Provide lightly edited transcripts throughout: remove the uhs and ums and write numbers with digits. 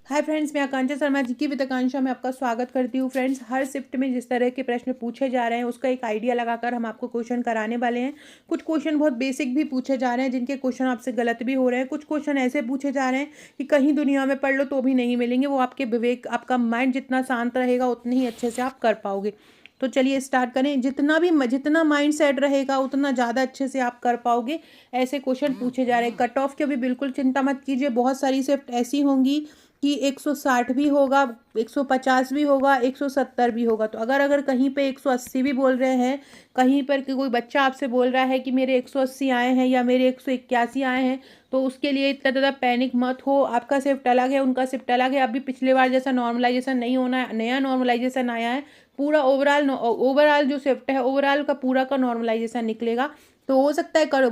Hi friends, मैं आकांक्षा शर्मा जी की with आकांक्षा में आपका स्वागत करती हूँ। फ्रेंड्स, हर शिफ्ट में जिस तरह के प्रश्न पूछे जा रहे हैं उसका एक आइडिया लगाकर हम आपको क्वेश्चन कराने वाले हैं। कुछ क्वेश्चन बहुत बेसिक भी पूछे जा रहे हैं जिनके क्वेश्चन आपसे गलत भी हो रहे हैं। कुछ क्वेश्चन ऐसे पूछे जा रहे हैं कि कहीं दुनिया में पढ़ लो तो भी नहीं मिलेंगे। वो आपके विवेक, आपका माइंड जितना शांत रहेगा उतनी ही अच्छे से आप कर पाओगे। तो चलिए स्टार्ट करें। जितना माइंड सेट रहेगा उतना ज़्यादा अच्छे से आप कर पाओगे। ऐसे क्वेश्चन पूछे जा रहे हैं। कट ऑफ की भी बिल्कुल चिंता मत कीजिए। बहुत सारी शिफ्ट ऐसी होंगी कि 160 भी होगा, 150 भी होगा, 170 भी होगा। तो अगर अगर कहीं पे 180 भी बोल रहे हैं, कहीं पर कि कोई बच्चा आपसे बोल रहा है कि मेरे 180 आए हैं या मेरे 181 आए हैं, तो उसके लिए इतना ज़्यादा पैनिक मत हो। आपका शिफ्ट अलग है, उनका शिफ्ट अलग है। अभी पिछले बार जैसा नॉर्मलाइजेशन नहीं होना है, नया नॉर्मलाइजेशन आया है। पूरा ओवरऑल ओवरऑल जो शिफ्ट है, ओवरऑल का पूरा का नॉर्मलाइजेशन निकलेगा। तो हो सकता है करो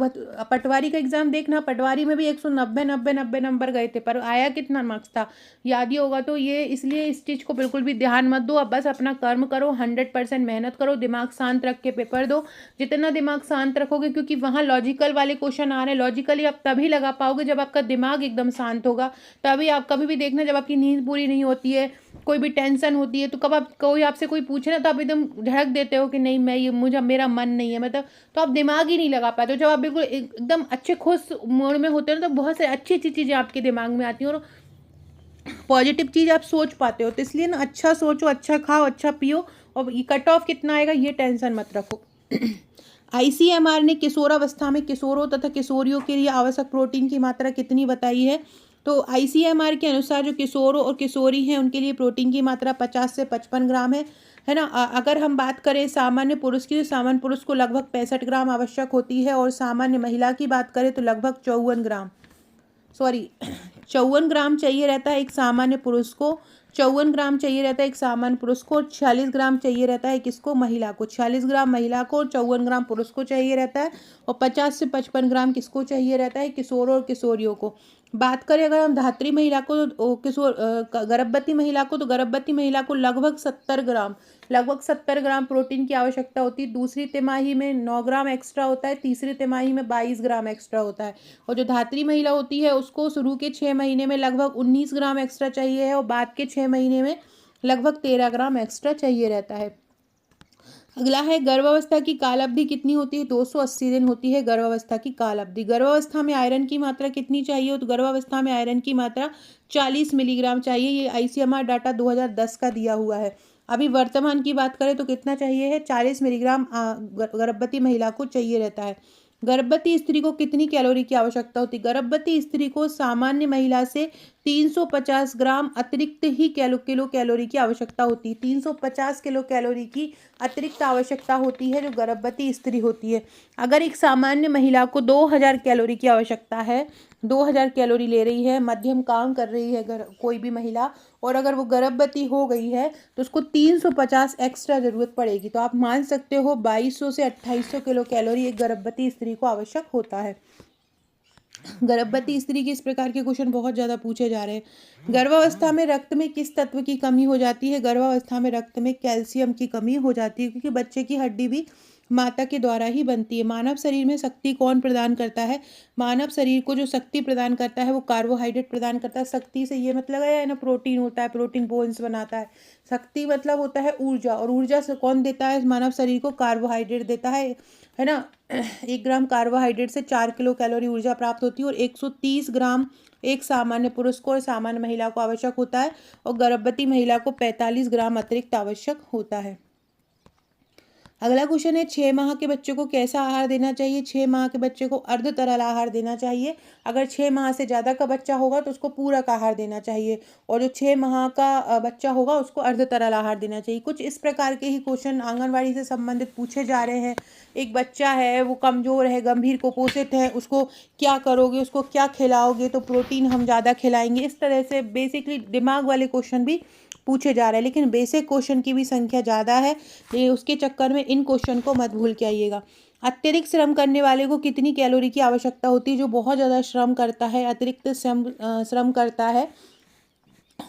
पटवारी का एग्जाम देखना। पटवारी में भी 190 90 90 नंबर गए थे, पर आया कितना मार्क्स था याद ही होगा। तो ये इसलिए इस चीज़ को बिल्कुल भी ध्यान मत दो। अब बस अपना कर्म करो, 100% मेहनत करो, दिमाग शांत रख के पेपर दो। जितना दिमाग शांत रखोगे, क्योंकि वहाँ लॉजिकल वाले क्वेश्चन आ रहे हैं, लॉजिकली आप तभी लगा पाओगे जब आपका दिमाग एकदम शांत होगा। तभी आप कभी भी देखना, जब आपकी नींद पूरी नहीं होती है, कोई भी टेंशन होती है, तो कब आप कोई आपसे कोई पूछे ना तो आप एकदम झड़क देते हो कि नहीं, मैं ये मुझे मेरा मन नहीं है, मतलब तो आप दिमाग ही नहीं लगा पाते हो। जब आप बिल्कुल एकदम अच्छे खुश मूड में होते हो ना, तो बहुत से अच्छी अच्छी चीज़ें आपके दिमाग में आती हैं और पॉजिटिव चीज़ आप सोच पाते हो। तो इसलिए ना, अच्छा सोचो, अच्छा खाओ, अच्छा पियो। और ये कट ऑफ कितना आएगा ये टेंशन मत रखो। आईसीएमआर ने किशोरावस्था में किशोरों तथा किशोरियों के लिए आवश्यक प्रोटीन की मात्रा कितनी बताई है? तो आईसीएमआर के अनुसार जो किशोरों और किशोरी हैं उनके लिए प्रोटीन की मात्रा 50 से 55 ग्राम है ना। अगर हम बात करें सामान्य पुरुष की, तो सामान्य पुरुष को लगभग 65 ग्राम आवश्यक होती है, और सामान्य महिला की बात करें तो लगभग 54 ग्राम, सॉरी 54 ग्राम चाहिए रहता है एक सामान्य पुरुष को। 54 ग्राम चाहिए रहता है एक सामान्य पुरुष को, और 46 ग्राम चाहिए रहता है किसको? महिला को। 46 ग्राम महिला को और 54 ग्राम पुरुष को चाहिए रहता है, और 50 से 55 ग्राम किसको चाहिए रहता है? किशोरों और किशोरियों को। बात करें अगर हम धात्री महिला को, गर्भवती महिला को, तो गर्भवती महिला को लगभग 70 ग्राम प्रोटीन की आवश्यकता होती है। दूसरी तिमाही में 9 ग्राम एक्स्ट्रा होता है, तीसरी तिमाही में 22 ग्राम एक्स्ट्रा होता है। और जो धात्री महिला होती है उसको शुरू के 6 महीने में लगभग 19 ग्राम एक्स्ट्रा चाहिए है, और बाद के 6 महीने में लगभग 13 ग्राम एक्स्ट्रा चाहिए रहता है। अगला है, गर्भावस्था की काल अवधि कितनी होती है? 280 दिन होती है गर्भावस्था की काल अवधि। गर्भावस्था में आयरन की मात्रा कितनी चाहिए? तो गर्भावस्था में आयरन की मात्रा 40 मिलीग्राम चाहिए। ये आईसीएमआर डाटा 2010 का दिया हुआ है। अभी वर्तमान की बात करें तो कितना चाहिए है? 40 मिलीग्राम गर्भवती महिला को चाहिए रहता है। गर्भवती स्त्री को कितनी कैलोरी की आवश्यकता होती है? गर्भवती स्त्री को सामान्य महिला से 350 ग्राम अतिरिक्त ही किलो कैलोरी की आवश्यकता होती है। 350 किलो कैलोरी की अतिरिक्त आवश्यकता होती है जो गर्भवती स्त्री होती है। अगर एक सामान्य महिला को 2000 कैलोरी की आवश्यकता है, 2000 कैलोरी ले रही है, मध्यम काम कर रही है कोई भी महिला, और अगर वो गर्भवती हो गई है तो उसको 350 एक्स्ट्रा ज़रूरत पड़ेगी। तो आप मान सकते हो 2200 से 2800 किलो कैलोरी एक गर्भवती स्त्री को आवश्यक होता है। गर्भवती स्त्री के इस प्रकार के क्वेश्चन बहुत ज़्यादा पूछे जा रहे हैं। गर्भावस्था में रक्त में किस तत्व की कमी हो जाती है? गर्भावस्था में रक्त में कैल्शियम की कमी हो जाती है, क्योंकि बच्चे की हड्डी भी माता के द्वारा ही बनती है। मानव शरीर में शक्ति कौन प्रदान करता है? मानव शरीर को जो शक्ति प्रदान करता है वो कार्बोहाइड्रेट प्रदान करता है। शक्ति से ये मतलब है ना, प्रोटीन होता है, प्रोटीन बोन्स बनाता है। शक्ति मतलब होता है ऊर्जा, और ऊर्जा से कौन देता है मानव शरीर को? कार्बोहाइड्रेट देता है ना। 1 ग्राम कार्बोहाइड्रेट से 4 किलो कैलोरी ऊर्जा प्राप्त होती है, और 130 ग्राम एक सामान्य पुरुष को और सामान्य महिला को आवश्यक होता है, और गर्भवती महिला को 45 ग्राम अतिरिक्त आवश्यक होता है। अगला क्वेश्चन है, 6 माह के बच्चे को कैसा आहार देना चाहिए? 6 माह के बच्चे को अर्ध तरल आहार देना चाहिए। अगर 6 माह से ज़्यादा का बच्चा होगा तो उसको पूरक आहार देना चाहिए, और जो 6 माह का बच्चा होगा उसको अर्ध तरल आहार देना चाहिए। कुछ इस प्रकार के ही क्वेश्चन आंगनवाड़ी से संबंधित पूछे जा रहे हैं। एक बच्चा है, वो कमज़ोर है, गंभीर कुपोषित है, उसको क्या करोगे, उसको क्या खिलाओगे? तो प्रोटीन हम ज़्यादा खिलाएंगे। इस तरह से बेसिकली दिमाग वाले क्वेश्चन भी पूछे जा रहे हैं, लेकिन बेसिक क्वेश्चन की भी संख्या ज़्यादा है, ये उसके चक्कर में इन क्वेश्चन को मत भूल के आइएगा। अत्यधिक श्रम करने वाले को कितनी कैलोरी की आवश्यकता होती है? जो बहुत ज़्यादा श्रम करता है, अतिरिक्त श्रम करता है,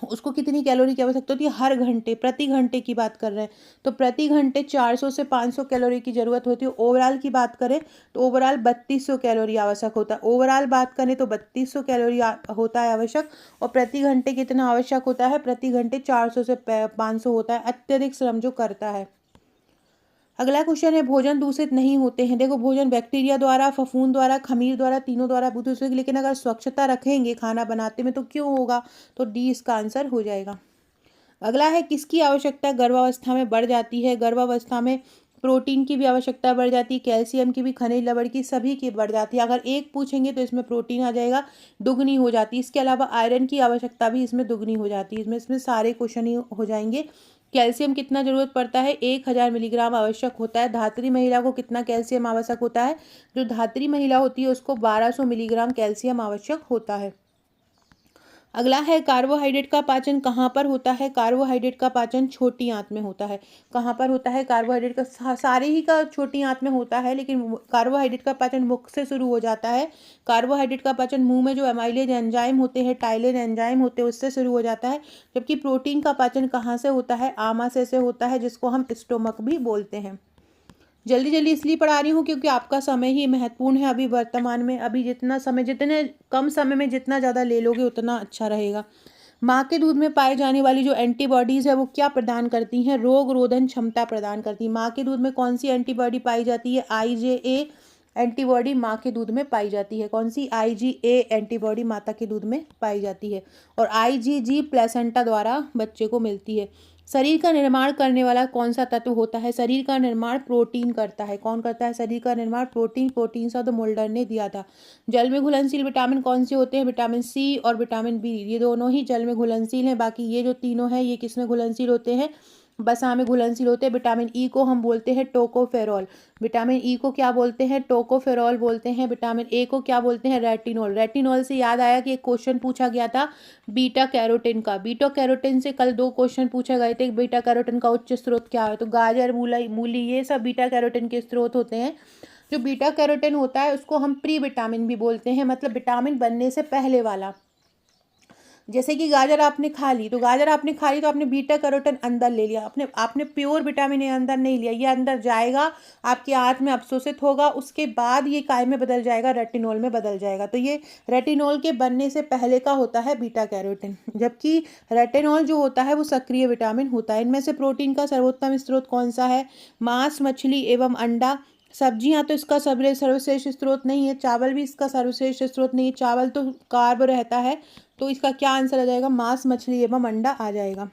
उसको कितनी कैलोरी की आवश्यकता होती है हर घंटे, प्रति घंटे की बात कर रहे हैं तो प्रति घंटे 400 से 500 कैलोरी की ज़रूरत होती है। ओवरऑल की बात करें तो ओवरऑल 3200 कैलोरी आवश्यक होता है। ओवरऑल बात करें तो 3200 कैलोरी होता है आवश्यक, और प्रति घंटे कितना आवश्यक होता है, प्रति घंटे 400 से 500 होता है अत्यधिक श्रम जो करता है। अगला क्वेश्चन है, भोजन दूषित नहीं होते हैं। देखो, भोजन बैक्टीरिया द्वारा, फफूंद द्वारा, खमीर द्वारा, तीनों द्वारा दूषित, लेकिन अगर स्वच्छता रखेंगे खाना बनाते में तो क्यों होगा, तो डी इसका आंसर हो जाएगा। अगला है, किसकी आवश्यकता गर्भावस्था में बढ़ जाती है। गर्भावस्था में प्रोटीन की भी आवश्यकता बढ़ जाती है, कैल्शियम की भी, खनिज लवण की, सभी की बढ़ जाती है। अगर एक पूछेंगे तो इसमें प्रोटीन आ जाएगा, दुगनी हो जाती है। इसके अलावा आयरन की आवश्यकता भी इसमें दुगनी हो जाती है। इसमें सारे क्वेश्चन ही हो जाएंगे। कैल्शियम कितना जरूरत पड़ता है, 1000 मिलीग्राम आवश्यक होता है। धात्री महिला को कितना कैल्शियम आवश्यक होता है, जो धात्री महिला होती है उसको 1200 मिलीग्राम कैल्शियम आवश्यक होता है। अगला है, कार्बोहाइड्रेट का पाचन कहाँ पर होता है। कार्बोहाइड्रेट का पाचन छोटी आंत में होता है। कहाँ पर होता है कार्बोहाइड्रेट का, सारे ही का छोटी आंत में होता है, लेकिन कार्बोहाइड्रेट का पाचन मुख से शुरू हो जाता है। कार्बोहाइड्रेट का पाचन मुंह में जो एमाइलेज एंजाइम होते हैं, टाइलेज एंजाइम होते हैं, उससे शुरू हो जाता है। जबकि प्रोटीन का पाचन कहाँ से होता है, आमाशय से होता है, जिसको हम स्टोमक भी बोलते हैं। जल्दी जल्दी इसलिए पढ़ा रही हूँ क्योंकि आपका समय ही महत्वपूर्ण है अभी वर्तमान में। अभी जितना समय, जितने कम समय में जितना ज़्यादा ले लोगे उतना अच्छा रहेगा। माँ के दूध में पाए जाने वाली जो एंटीबॉडीज़ है वो क्या प्रदान करती हैं, रोग रोधन क्षमता प्रदान करती है। माँ के दूध में कौन सी एंटीबॉडी पाई जाती है, IgA एंटीबॉडी माँ के दूध में पाई जाती है। कौन सी, IgA एंटीबॉडी माता के दूध में पाई जाती है, और IgG प्लेसेंटा द्वारा बच्चे को मिलती है। शरीर का निर्माण करने वाला कौन सा तत्व होता है, शरीर का निर्माण प्रोटीन करता है। कौन करता है शरीर का निर्माण, प्रोटीन। प्रोटीन शब्द मोल्डर ने दिया था। जल में घुलनशील विटामिन कौन से होते हैं, विटामिन सी और विटामिन बी, ये दोनों ही जल में घुलनशील हैं। बाकी ये जो तीनों हैं ये किस में घुलनशील होते हैं, बसा में घुलनशील होते हैं। विटामिन ई को हम बोलते हैं टोकोफेरॉल। विटामिन ई को क्या बोलते हैं, टोकोफेरॉल बोलते हैं। विटामिन ए को क्या बोलते हैं, रेटिनॉल। रेटिनॉल से याद आया कि एक क्वेश्चन पूछा गया था बीटा कैरोटीन का। बीटा कैरोटीन से कल 2 क्वेश्चन पूछे गए थे। बीटा कैरोटीन का उच्च स्रोत क्या है, तो गाजर, मूली ये सब बीटा कैरोटीन के स्रोत होते हैं। जो बीटा कैरोटीन होता है उसको हम प्री विटामिन भी बोलते हैं, मतलब विटामिन बनने से पहले वाला। जैसे कि गाजर आपने खा ली, तो गाजर आपने खा ली तो आपने बीटा कैरोटीन अंदर ले लिया, आपने प्योर विटामिन ए अंदर नहीं लिया। ये अंदर जाएगा, आपके आंत में अवशोषित होगा, उसके बाद ये काय में बदल जाएगा, रेटिनॉल में बदल जाएगा। तो ये रेटिनॉल के बनने से पहले का होता है बीटा कैरोटीन, जबकि रेटिनॉल जो होता है वो सक्रिय विटामिन होता है। इनमें से प्रोटीन का सर्वोत्तम स्रोत कौन सा है, मांस, मछली एवं अंडा। सब्जियां तो इसका सर्वश्रेष्ठ स्रोत नहीं है, चावल भी इसका सर्वश्रेष्ठ स्रोत नहीं है, चावल तो कार्ब रहता है। तो इसका क्या आंसर आ जाएगा, मांस, मछली एवं अंडा आ जाएगा।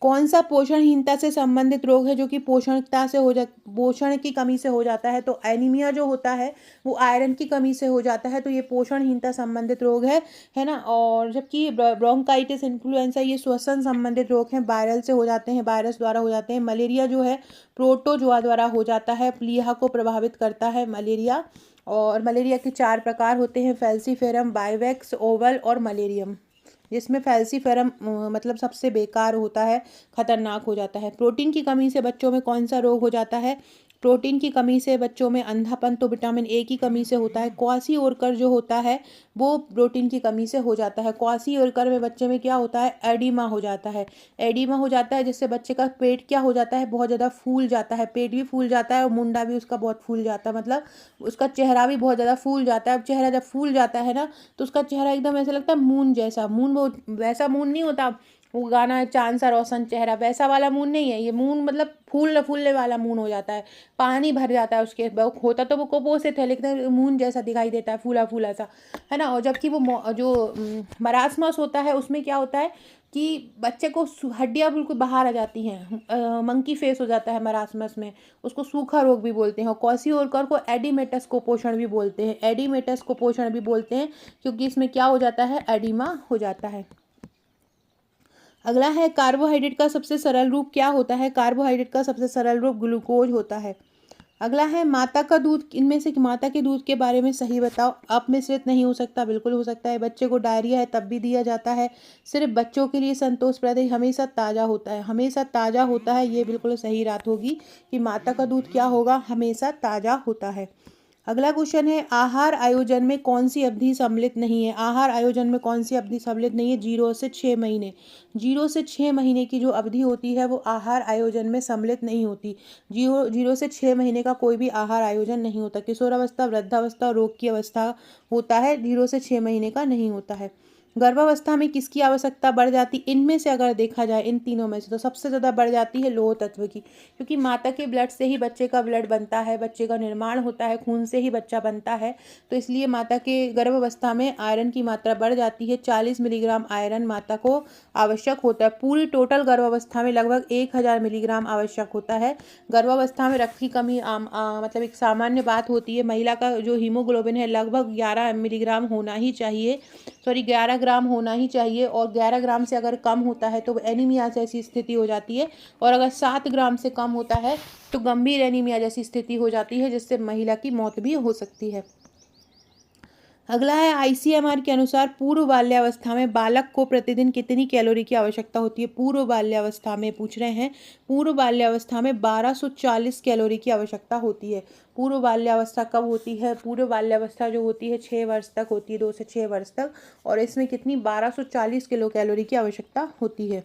कौन सा पोषणहीनता से संबंधित रोग है जो कि पोषण की कमी से हो जाता है, तो एनीमिया जो होता है वो आयरन की कमी से हो जाता है, तो ये पोषणहीनता संबंधित रोग है ना। और जबकि ब्रोंकाइटिस, इन्फ्लुएंजा ये श्वसन संबंधित रोग हैं, वायरल से हो जाते हैं, वायरस द्वारा हो जाते हैं। मलेरिया जो है प्रोटोजोआ द्वारा हो जाता है, प्लीहा को प्रभावित करता है मलेरिया। और मलेरिया के 4 प्रकार होते हैं, फैल्सीफेरम, बाइवेक्स, ओवल और मलेरियम, जिसमें फैल्सीफेरम मतलब सबसे बेकार होता है, खतरनाक हो जाता है। प्रोटीन की कमी से बच्चों में कौन सा रोग हो जाता है, प्रोटीन की कमी से बच्चों में अंधापन तो विटामिन ए की कमी से होता है। क्वासी-ओरकर जो होता है वो प्रोटीन की कमी से हो जाता है। क्वासी-ओरकर में बच्चे में क्या होता है, एडिमा हो जाता है। एडिमा हो जाता है जिससे बच्चे का पेट क्या हो जाता है, बहुत ज़्यादा फूल जाता है, पेट भी फूल जाता है और मुंडा भी उसका बहुत फूल जाता है, मतलब उसका चेहरा भी बहुत ज़्यादा फूल जाता है। अब चेहरा जब फूल जाता है ना तो उसका चेहरा एकदम ऐसा लगता है मून जैसा। मून वो वैसा मून नहीं होता, वो गाना है चांद सा रोशन चेहरा, वैसा वाला मून नहीं है ये। मून मतलब फूलने फूलने वाला मून हो जाता है, पानी भर जाता है उसके। होता तो वो कुपोषित है लेकिन मून जैसा दिखाई देता है, फूला फूला सा, है ना। और जबकि वो जो मरासमस होता है उसमें क्या होता है कि बच्चे को हड्डियाँ बिल्कुल बाहर आ जाती हैं, मंकी फेस हो जाता है मरासमस में, उसको सूखा रोग भी बोलते हैं। और क्वासी-ओरकर को एडिमेटस कुपोषण भी बोलते हैं, एडिमेटस कुपोषण भी बोलते हैं, क्योंकि इसमें क्या हो जाता है, एडिमा हो जाता है। अगला है, कार्बोहाइड्रेट का सबसे सरल रूप क्या होता है, कार्बोहाइड्रेट का सबसे सरल रूप ग्लूकोज होता है। अगला है, माता का दूध, इनमें से माता के दूध के बारे में सही बताओ। अपमिश्रित नहीं हो सकता, बिल्कुल हो सकता है। बच्चे को डायरिया है तब भी दिया जाता है। सिर्फ बच्चों के लिए संतोषप्रद, हमेशा ताज़ा होता है, हमेशा ताज़ा होता है, ये बिल्कुल सही बात होगी कि माता का दूध क्या होगा, हमेशा ताज़ा होता है। अगला क्वेश्चन है, आहार आयोजन में कौन सी अवधि सम्मिलित नहीं है। आहार आयोजन में कौन सी अवधि सम्मिलित नहीं है। 0 से 6 महीने। 0 से 6 महीने की जो अवधि होती है वो आहार आयोजन में सम्मिलित नहीं होती। 0 से 6 महीने का कोई भी आहार आयोजन नहीं होता। किशोरावस्था, वृद्धावस्था, रोग की अवस्था होता है, 0 से 6 महीने का नहीं होता है। गर्भावस्था में किसकी आवश्यकता बढ़ जाती, इनमें से अगर देखा जाए इन तीनों में से, तो सबसे ज़्यादा बढ़ जाती है लौह तत्व की, क्योंकि माता के ब्लड से ही बच्चे का ब्लड बनता है, बच्चे का निर्माण होता है, खून से ही बच्चा बनता है। तो इसलिए माता के गर्भावस्था में आयरन की मात्रा बढ़ जाती है। 40 मिलीग्राम आयरन माता को आवश्यक होता है। पूरी टोटल गर्भावस्था में लगभग 1000 मिलीग्राम आवश्यक होता है। गर्भावस्था में रक्त की कमी मतलब एक सामान्य बात होती है। महिला का जो हीमोग्लोबिन है लगभग 11 मिलीग्राम होना ही चाहिए, 11 ग्राम होना ही चाहिए, और 11 ग्राम से अगर कम होता है तो एनीमिया जैसी स्थिति हो जाती है, और अगर 7 ग्राम से कम होता है तो गंभीर एनीमिया जैसी स्थिति हो जाती है, जिससे महिला की मौत भी हो सकती है। अगला है, आईसीएमआर के अनुसार पूर्व बाल्यावस्था में बालक को प्रतिदिन कितनी कैलोरी की आवश्यकता होती है। पूर्व बाल्यावस्था में पूछ रहे हैं, पूर्व बाल्यावस्था में 1240 कैलोरी की आवश्यकता होती है। पूर्व बाल्यावस्था कब होती है, पूर्व बाल्यावस्था जो होती है 6 वर्ष तक होती है, 2 से 6 वर्ष तक, और इसमें कितनी 1240 किलो कैलोरी की आवश्यकता होती है।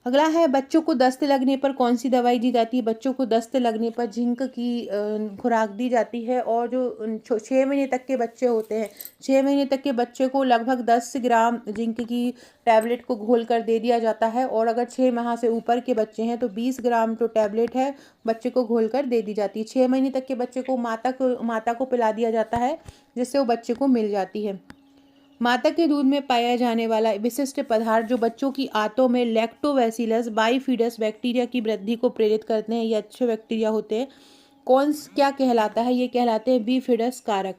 अगला है, बच्चों को दस्त लगने पर कौन सी दवाई दी जाती है। बच्चों को दस्त लगने पर जिंक की खुराक दी जाती है, और जो 6 महीने तक के बच्चे होते हैं, 6 महीने तक के बच्चे को लगभग 10 ग्राम जिंक की टैबलेट को घोल कर दे दिया जाता है, और अगर 6 माह से ऊपर के बच्चे हैं तो 20 ग्राम जो टैबलेट है बच्चे को घोल कर दे दी जाती है। 6 महीने तक के बच्चे को माता को पिला दिया जाता है, जिससे वो बच्चे को मिल जाती है। माता के दूध में पाया जाने वाला विशिष्ट पदार्थ जो बच्चों की आंतों में लैक्टोबैसिलस बाइफिडस बैक्टीरिया की वृद्धि को प्रेरित करते हैं, ये अच्छे बैक्टीरिया होते हैं, क्या कहलाता है, ये कहलाते हैं बिफिडस कारक।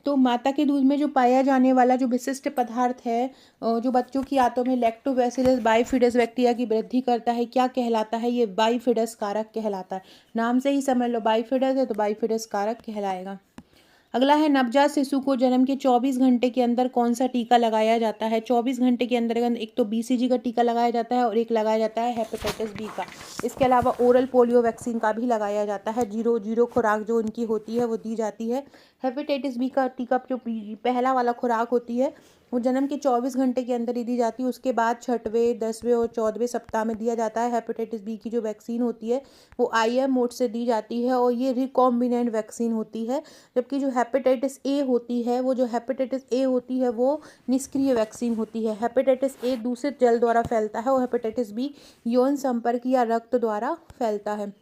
तो माता के दूध में जो पाया जाने वाला जो विशिष्ट पदार्थ है जो बच्चों की आंतों में लैक्टोबैसिलस बाइफिडस बैक्टीरिया की वृद्धि करता है, क्या कहलाता है, ये बाइफिडस कारक कहलाता है। नाम से ही समझ लो बाइफिडस है तो बाइफिडस कारक कहलाएगा। अगला है, नवजात शिशु को जन्म के 24 घंटे के अंदर कौन सा टीका लगाया जाता है। 24 घंटे के अंदर एक तो BCG का टीका लगाया जाता है और एक लगाया जाता है हेपेटाइटिस बी का। इसके अलावा ओरल पोलियो वैक्सीन का भी लगाया जाता है। 0-0 खुराक जो उनकी होती है वो दी जाती है। हेपेटाइटिस बी का टीका जो पहला वाला खुराक होती है वो जन्म के 24 घंटे के अंदर ही दी जाती है। उसके बाद 6वें, 10वें और 14वें सप्ताह में दिया जाता है। हेपेटाइटिस बी की जो वैक्सीन होती है वो IM मोड से दी जाती है, और ये रिकॉम्बिनेंट वैक्सीन होती है। जबकि जो हेपेटाइटिस ए होती है वो निष्क्रिय वैक्सीन होती है। हेपेटाइटिस ए दूषित जल द्वारा फैलता है, और हेपेटाइटिस बी यौन संपर्क या रक्त द्वारा फैलता है।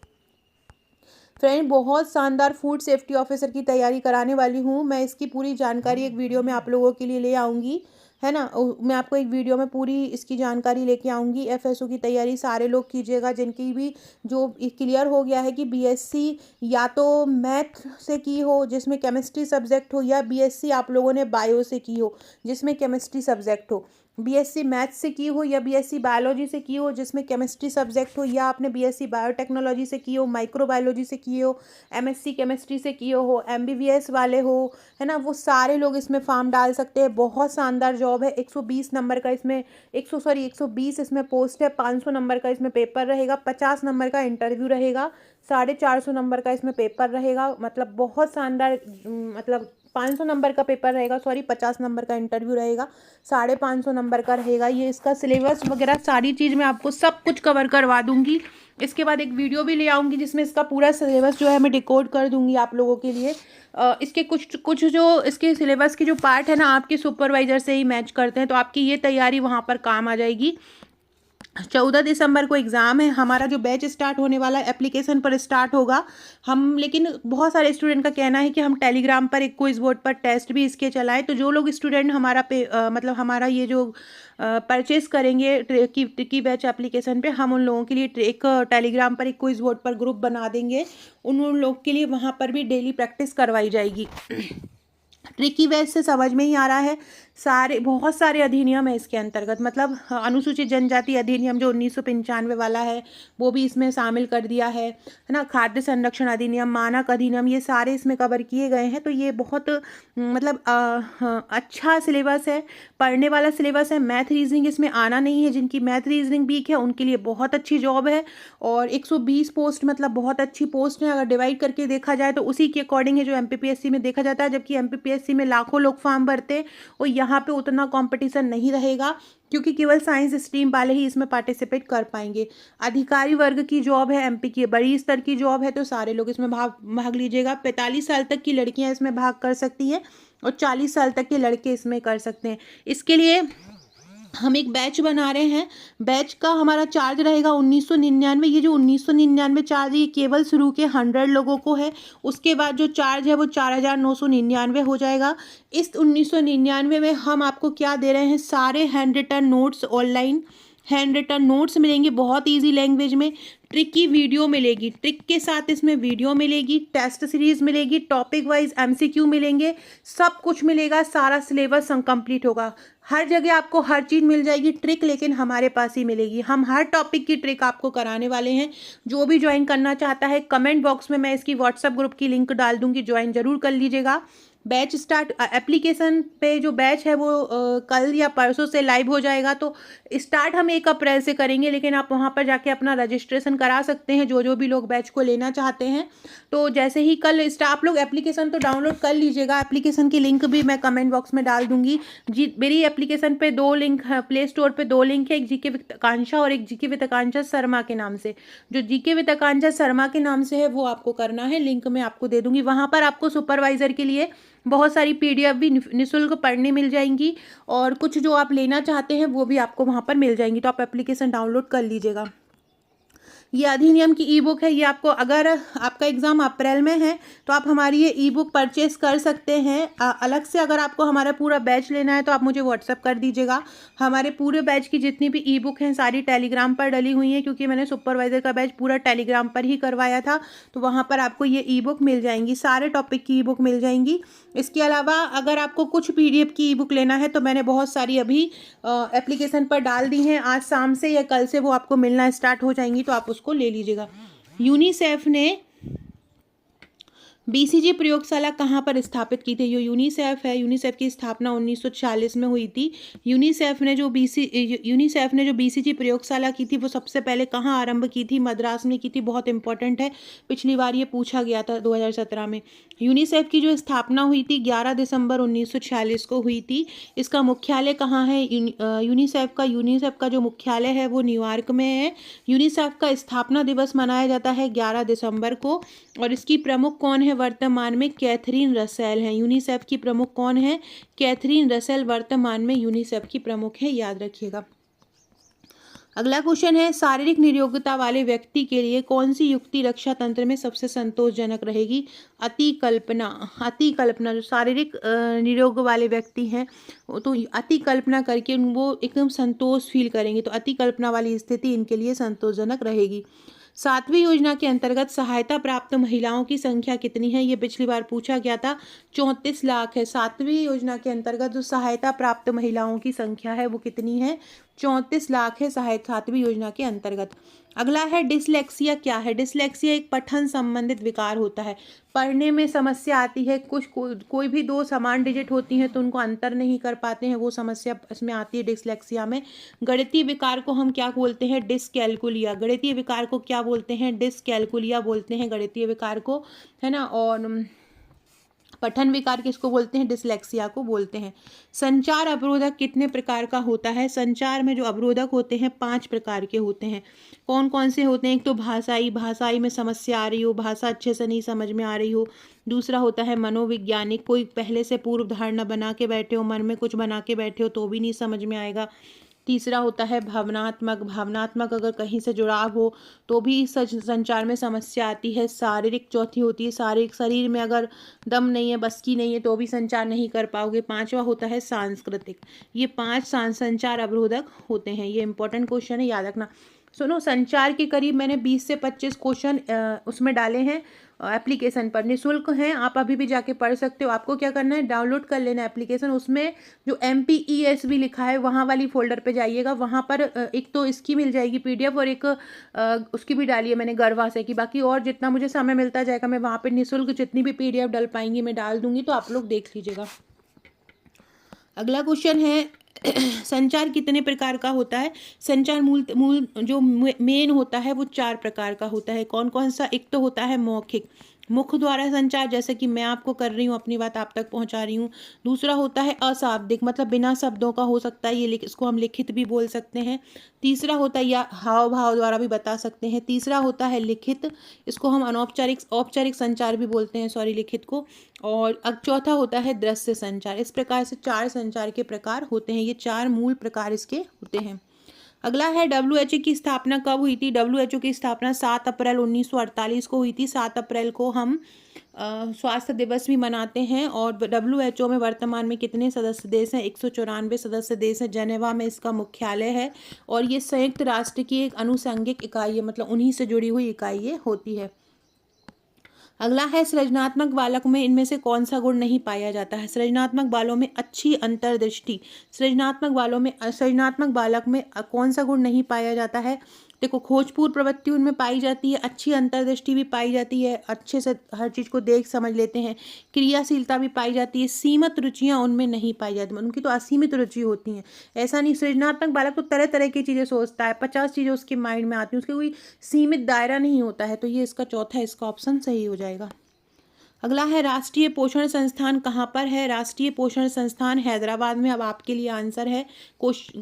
फ्रेंड, बहुत शानदार फूड सेफ्टी ऑफिसर की तैयारी कराने वाली हूँ मैं। इसकी पूरी जानकारी एक वीडियो में आप लोगों के लिए ले आऊँगी, है ना। मैं आपको एक वीडियो में पूरी इसकी जानकारी लेके आऊँगी। FSO की तैयारी सारे लोग कीजिएगा जिनकी भी जो क्लियर हो गया है कि BSc या तो मैथ से की हो जिसमें केमिस्ट्री सब्जेक्ट हो, या BSc आप लोगों ने बायो से की हो जिसमें केमिस्ट्री सब्जेक्ट हो। BSc मैथ से की हो या BSc बायोलॉजी से की हो जिसमें केमिस्ट्री सब्जेक्ट हो, या आपने BSc बायोटेक्नोलॉजी से की हो, माइक्रोबायोलॉजी से की हो, MSc केमिस्ट्री से की हो, MBBS वाले हो, है ना, वो सारे लोग इसमें फॉर्म डाल सकते हैं। बहुत शानदार जॉब है। 120 नंबर का इसमें 120 इसमें पोस्ट है। 500 नंबर का इसमें पेपर रहेगा, 50 नंबर का इंटरव्यू रहेगा, 450 नंबर का इसमें पेपर रहेगा। मतलब बहुत शानदार, मतलब 500 नंबर का पेपर रहेगा, 50 नंबर का इंटरव्यू रहेगा, 550 नंबर का रहेगा। ये इसका सिलेबस वगैरह सारी चीज़ मैं आपको सब कुछ कवर करवा दूंगी। इसके बाद एक वीडियो भी ले आऊँगी जिसमें इसका पूरा सिलेबस जो है मैं डिकोड कर दूंगी आप लोगों के लिए। इसके कुछ जो इसके सिलेबस के जो पार्ट है ना आपके सुपरवाइजर से ही मैच करते हैं, तो आपकी ये तैयारी वहाँ पर काम आ जाएगी। 14 दिसंबर को एग्ज़ाम है हमारा। जो बैच स्टार्ट होने वाला है एप्लीकेशन पर स्टार्ट होगा। लेकिन बहुत सारे स्टूडेंट का कहना है कि हम टेलीग्राम पर एक क्विज बोर्ड पर टेस्ट भी इसके चलाएं। तो जो लोग स्टूडेंट मतलब हमारा ये जो परचेस करेंगे की बैच एप्लीकेशन पे, हम उन लोगों के लिए एक टेलीग्राम पर एक क्विज बोर्ड पर ग्रुप बना देंगे। उन लोग के लिए वहाँ पर भी डेली प्रैक्टिस करवाई जाएगी। ट्रिकी वे से समझ में ही आ रहा है। सारे बहुत सारे अधिनियम है इसके अंतर्गत, मतलब अनुसूचित जनजाति अधिनियम जो 1995 वाला है वो भी इसमें शामिल कर दिया है ना। खाद्य संरक्षण अधिनियम, मानक अधिनियम, ये सारे इसमें कवर किए गए हैं। तो ये बहुत मतलब अच्छा सिलेबस है, पढ़ने वाला सिलेबस है। मैथ रीजनिंग इसमें आना नहीं है, जिनकी मैथ रीजनिंग वीक है उनके लिए बहुत अच्छी जॉब है। और 120 पोस्ट मतलब बहुत अच्छी पोस्ट है, अगर डिवाइड करके देखा जाए तो उसी के अकॉर्डिंग है जो एमपीपीएससी में देखा जाता है। जबकि एमपीपीएससी में लाखों लोग फॉर्म भरते हैं और यहाँ पे उतना कंपटीशन नहीं रहेगा, क्योंकि केवल साइंस स्ट्रीम वाले ही इसमें पार्टिसिपेट कर पाएंगे। अधिकारी वर्ग की जॉब है, एमपी की बड़ी स्तर की जॉब है, तो सारे लोग इसमें भाग लीजिएगा। 45 साल तक की लड़कियां इसमें भाग कर सकती हैं और 40 साल तक के लड़के इसमें कर सकते हैं। इसके लिए हम एक बैच बना रहे हैं। बैच का हमारा चार्ज रहेगा 1999। ये जो 1999 चार्ज ये केवल शुरू के 100 लोगों को है। उसके बाद जो चार्ज है वो 4999 हो जाएगा। इस 1999 में हम आपको क्या दे रहे हैं, सारे handwritten notes online, handwritten notes मिलेंगे बहुत इजी लैंग्वेज में। ट्रिक की वीडियो मिलेगी, ट्रिक के साथ इसमें वीडियो मिलेगी, टेस्ट सीरीज मिलेगी, टॉपिक वाइज एमसीक्यू मिलेंगे, सब कुछ मिलेगा। सारा सिलेबस कंप्लीट होगा। हर जगह आपको हर चीज़ मिल जाएगी ट्रिक, लेकिन हमारे पास ही मिलेगी। हम हर टॉपिक की ट्रिक आपको कराने वाले हैं। जो भी ज्वाइन करना चाहता है, कमेंट बॉक्स में मैं इसकी व्हाट्सएप ग्रुप की लिंक डाल दूंगी, ज्वाइन जरूर कर लीजिएगा। बैच स्टार्ट एप्लीकेशन पे जो बैच है वो कल या परसों से लाइव हो जाएगा। तो स्टार्ट हम 1 अप्रैल से करेंगे, लेकिन आप वहाँ पर जाके अपना रजिस्ट्रेशन करा सकते हैं जो भी लोग बैच को लेना चाहते हैं। तो जैसे ही कल आप लोग एप्लीकेशन तो डाउनलोड कर लीजिएगा, एप्लीकेशन की लिंक भी मैं कमेंट बॉक्स में डाल दूंगी। जी, मेरी एप्लीकेशन पे 2 लिंक है, प्ले स्टोर पे 2 लिंक है, एक जीके विद आकांक्षा और एक जीके विद आकांक्षा शर्मा के नाम से। जो जीके विद आकांक्षा शर्मा के नाम से है वो आपको करना है, लिंक मैं आपको दे दूंगी। वहाँ पर आपको सुपरवाइजर के लिए बहुत सारी पीडीएफ भी निःशुल्क पढ़ने मिल जाएंगी, और कुछ जो आप लेना चाहते हैं वो भी आपको वहाँ पर मिल जाएंगी। तो आप एप्लीकेशन डाउनलोड कर लीजिएगा। ये अधिनियम की ई बुक है, ये आपको, अगर आपका एग्ज़ाम अप्रैल में है तो आप हमारी ये ई बुक परचेस कर सकते हैं। अलग से अगर आपको हमारा पूरा बैच लेना है तो आप मुझे व्हाट्सअप कर दीजिएगा। हमारे पूरे बैच की जितनी भी ई बुक हैं सारी टेलीग्राम पर डली हुई हैं, क्योंकि मैंने सुपरवाइज़र का बैच पूरा टेलीग्राम पर ही करवाया था। तो वहाँ पर आपको ये ई बुक मिल जाएंगी, सारे टॉपिक की ई बुक मिल जाएंगी। इसके अलावा अगर आपको कुछ पीडीएफ की ई बुक लेना है तो मैंने बहुत सारी अभी एप्लीकेशन पर डाल दी हैं। आज शाम से या कल से वो आपको मिलना स्टार्ट हो जाएंगी, तो आप उसको ले लीजिएगा। यूनिसेफ ने बीसीजी प्रयोगशाला कहाँ पर स्थापित की थी? ये यूनिसेफ है। यूनिसेफ की स्थापना 1946 में हुई थी। यूनिसेफ ने जो बीसीजी प्रयोगशाला की थी वो सबसे पहले कहाँ आरंभ की थी? मद्रास में की थी। बहुत इंपॉर्टेंट है, पिछली बार ये पूछा गया था 2017 में। यूनिसेफ की जो स्थापना हुई थी 11 दिसंबर 1946 को हुई थी। इसका मुख्यालय कहाँ है? यूनिसेफ का जो मुख्यालय है वो न्यूयॉर्क में है। यूनिसेफ का स्थापना दिवस मनाया जाता है 11 दिसंबर को, और इसकी प्रमुख कौन है वर्तमान में? कैथरीन रसेल हैं। यूनिसेफ की प्रमुख कौन है? कैथरीन रसेल वर्तमान में यूनिसेफ की प्रमुख है, याद रखिएगा। अगला क्वेश्चन है, शारीरिक निरोगता वाले व्यक्ति के लिए कौन सी युक्ति रक्षा तंत्र में सबसे संतोषजनक रहेगी? अतिकल्पना। जो शारीरिक निरोग वाले व्यक्ति हैं तो अतिकल्पना करके वो एकदम संतोष फील करेंगे, तो अतिकल्पना वाली स्थिति इनके लिए संतोषजनक रहेगी। 7वीं योजना के अंतर्गत सहायता प्राप्त महिलाओं की संख्या कितनी है? ये पिछली बार पूछा गया था, 34 लाख है। 7वीं योजना के अंतर्गत जो सहायता प्राप्त महिलाओं की संख्या है वो कितनी है? 34 लाख है 7वीं योजना के अंतर्गत। अगला है डिसलेक्सिया क्या है? डिसलेक्सिया एक पठन संबंधित विकार होता है, पढ़ने में समस्या आती है। कोई भी 2 समान डिजिट होती हैं तो उनको अंतर नहीं कर पाते हैं, वो समस्या इसमें आती है डिसलेक्सिया में। गणितीय विकार को हम क्या बोलते हैं? डिसकैलकुलिया। गणितीय विकार को क्या बोलते हैं? डिसकैलकुलिया बोलते हैं गणितीय विकार को, है ना। और पठन विकार किसको बोलते हैं? डिसलेक्सिया को बोलते हैं। संचार अवरोधक कितने प्रकार का होता है? संचार में जो अवरोधक होते हैं 5 प्रकार के होते हैं। कौन कौन से होते हैं? एक तो भाषाई में समस्या आ रही हो, भाषा अच्छे से नहीं समझ में आ रही हो। दूसरा होता है मनोवैज्ञानिक, कोई पहले से पूर्व धारणा बना के बैठे हो, मन में कुछ बना के बैठे हो तो भी नहीं समझ में आएगा। तीसरा होता है भावनात्मक अगर कहीं से जुड़ाव हो तो भी संचार में समस्या आती है। शारीरिक चौथी होती है, शारीरिक, शरीर में अगर दम नहीं है, बस की नहीं है तो भी संचार नहीं कर पाओगे। 5वां होता है सांस्कृतिक। ये 5 संचार अवरोधक होते हैं। ये इंपॉर्टेंट क्वेश्चन है, याद रखना। सुनो, संचार के करीब मैंने 20 से 25 क्वेश्चन उसमें डाले हैं एप्लीकेशन पर, निःशुल्क हैं, आप अभी भी जाके पढ़ सकते हो। आपको क्या करना है, डाउनलोड कर लेना एप्लीकेशन, उसमें जो MPESB लिखा है वहाँ वाली फोल्डर पे जाइएगा, वहाँ पर एक तो इसकी मिल जाएगी PDF और एक उसकी भी डाली है मैंने गरवा से की। बाकी और जितना मुझे समय मिलता जाएगा मैं वहाँ पर निःशुल्क जितनी भी PDF डल पाएंगी मैं डाल दूंगी, तो आप लोग देख लीजिएगा। अगला क्वेश्चन है संचार कितने प्रकार का होता है। संचार मूल मूल जो मेन होता है वो 4 प्रकार का होता है। कौन कौन सा, एक तो होता है मौखिक, मुख द्वारा संचार, जैसे कि मैं आपको कर रही हूँ, अपनी बात आप तक पहुँचा रही हूँ। दूसरा होता है अशाब्दिक, मतलब बिना शब्दों का हो सकता है, ये इसको हम लिखित भी बोल सकते हैं। तीसरा होता है या हाव भाव द्वारा भी बता सकते हैं। तीसरा होता है लिखित, इसको हम अनौपचारिक औपचारिक संचार भी बोलते हैं, सॉरी, लिखित को। और अब चौथा होता है दृश्य संचार। इस प्रकार से 4 संचार के प्रकार होते हैं, ये 4 मूल प्रकार इसके होते हैं। अगला है WHO की स्थापना कब हुई थी। WHO की स्थापना 7 अप्रैल 1948 को हुई थी। 7 अप्रैल को हम स्वास्थ्य दिवस भी मनाते हैं। और WHO में वर्तमान में कितने सदस्य देश हैं, 194 सदस्य देश हैं। जेनेवा में इसका मुख्यालय है और ये संयुक्त राष्ट्र की एक अनुषंगिक इकाई है, मतलब उन्हीं से जुड़ी हुई इकाई ये होती है। अगला है सृजनात्मक बालक में इनमें से कौन सा गुण नहीं पाया जाता है। सृजनात्मक बालों में अच्छी अंतर्दृष्टि, सृजनात्मक बालक में कौन सा गुण नहीं पाया जाता है। देखो, खोजपूर्ण प्रवृत्ति उनमें पाई जाती है, अच्छी अंतर्दृष्टि भी पाई जाती है, अच्छे से हर चीज़ को देख समझ लेते हैं, क्रियाशीलता भी पाई जाती है। सीमित रुचियाँ उनमें नहीं पाई जाती, उनकी तो असीमित रुचि होती हैं। ऐसा नहीं, सृजनात्मक बालक तो तरह तरह की चीज़ें सोचता है, 50 चीज़ें उसके माइंड में आती हैं, उसके कोई सीमित दायरा नहीं होता है। तो ये इसका चौथा, इसका ऑप्शन सही हो जाएगा। अगला है राष्ट्रीय पोषण संस्थान कहाँ पर है। राष्ट्रीय पोषण संस्थान हैदराबाद में। अब आपके लिए आंसर है,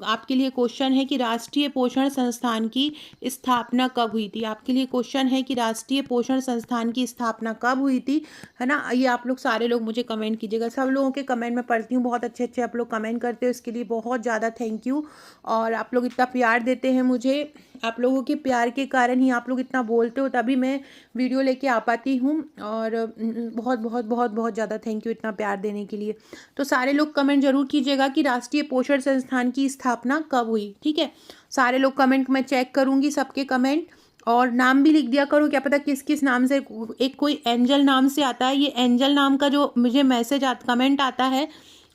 आपके लिए क्वेश्चन है कि राष्ट्रीय पोषण संस्थान की स्थापना कब हुई थी। आपके लिए क्वेश्चन है कि राष्ट्रीय पोषण संस्थान की स्थापना कब हुई थी, है ना। ये आप लोग सारे लोग मुझे कमेंट कीजिएगा, सब लोगों के कमेंट मैं पढ़ती हूँ, बहुत अच्छे अच्छे आप लोग कमेंट करते हो, इसके लिए बहुत ज़्यादा थैंक यू। और आप लोग इतना प्यार देते हैं मुझे, आप लोगों के प्यार के कारण ही आप लोग इतना बोलते हो, तभी मैं वीडियो लेके आ पाती हूँ। और बहुत बहुत बहुत बहुत ज़्यादा थैंक यू इतना प्यार देने के लिए। तो सारे लोग कमेंट जरूर कीजिएगा कि राष्ट्रीय पोषण संस्थान की स्थापना कब हुई, ठीक है। सारे लोग कमेंट मैं चेक करूँगी सबके कमेंट, और नाम भी लिख दिया करो, क्या पता किस किस नाम से, एक कोई एंजल नाम से आता है, ये एंजल नाम का जो मुझे मैसेज कमेंट आता है,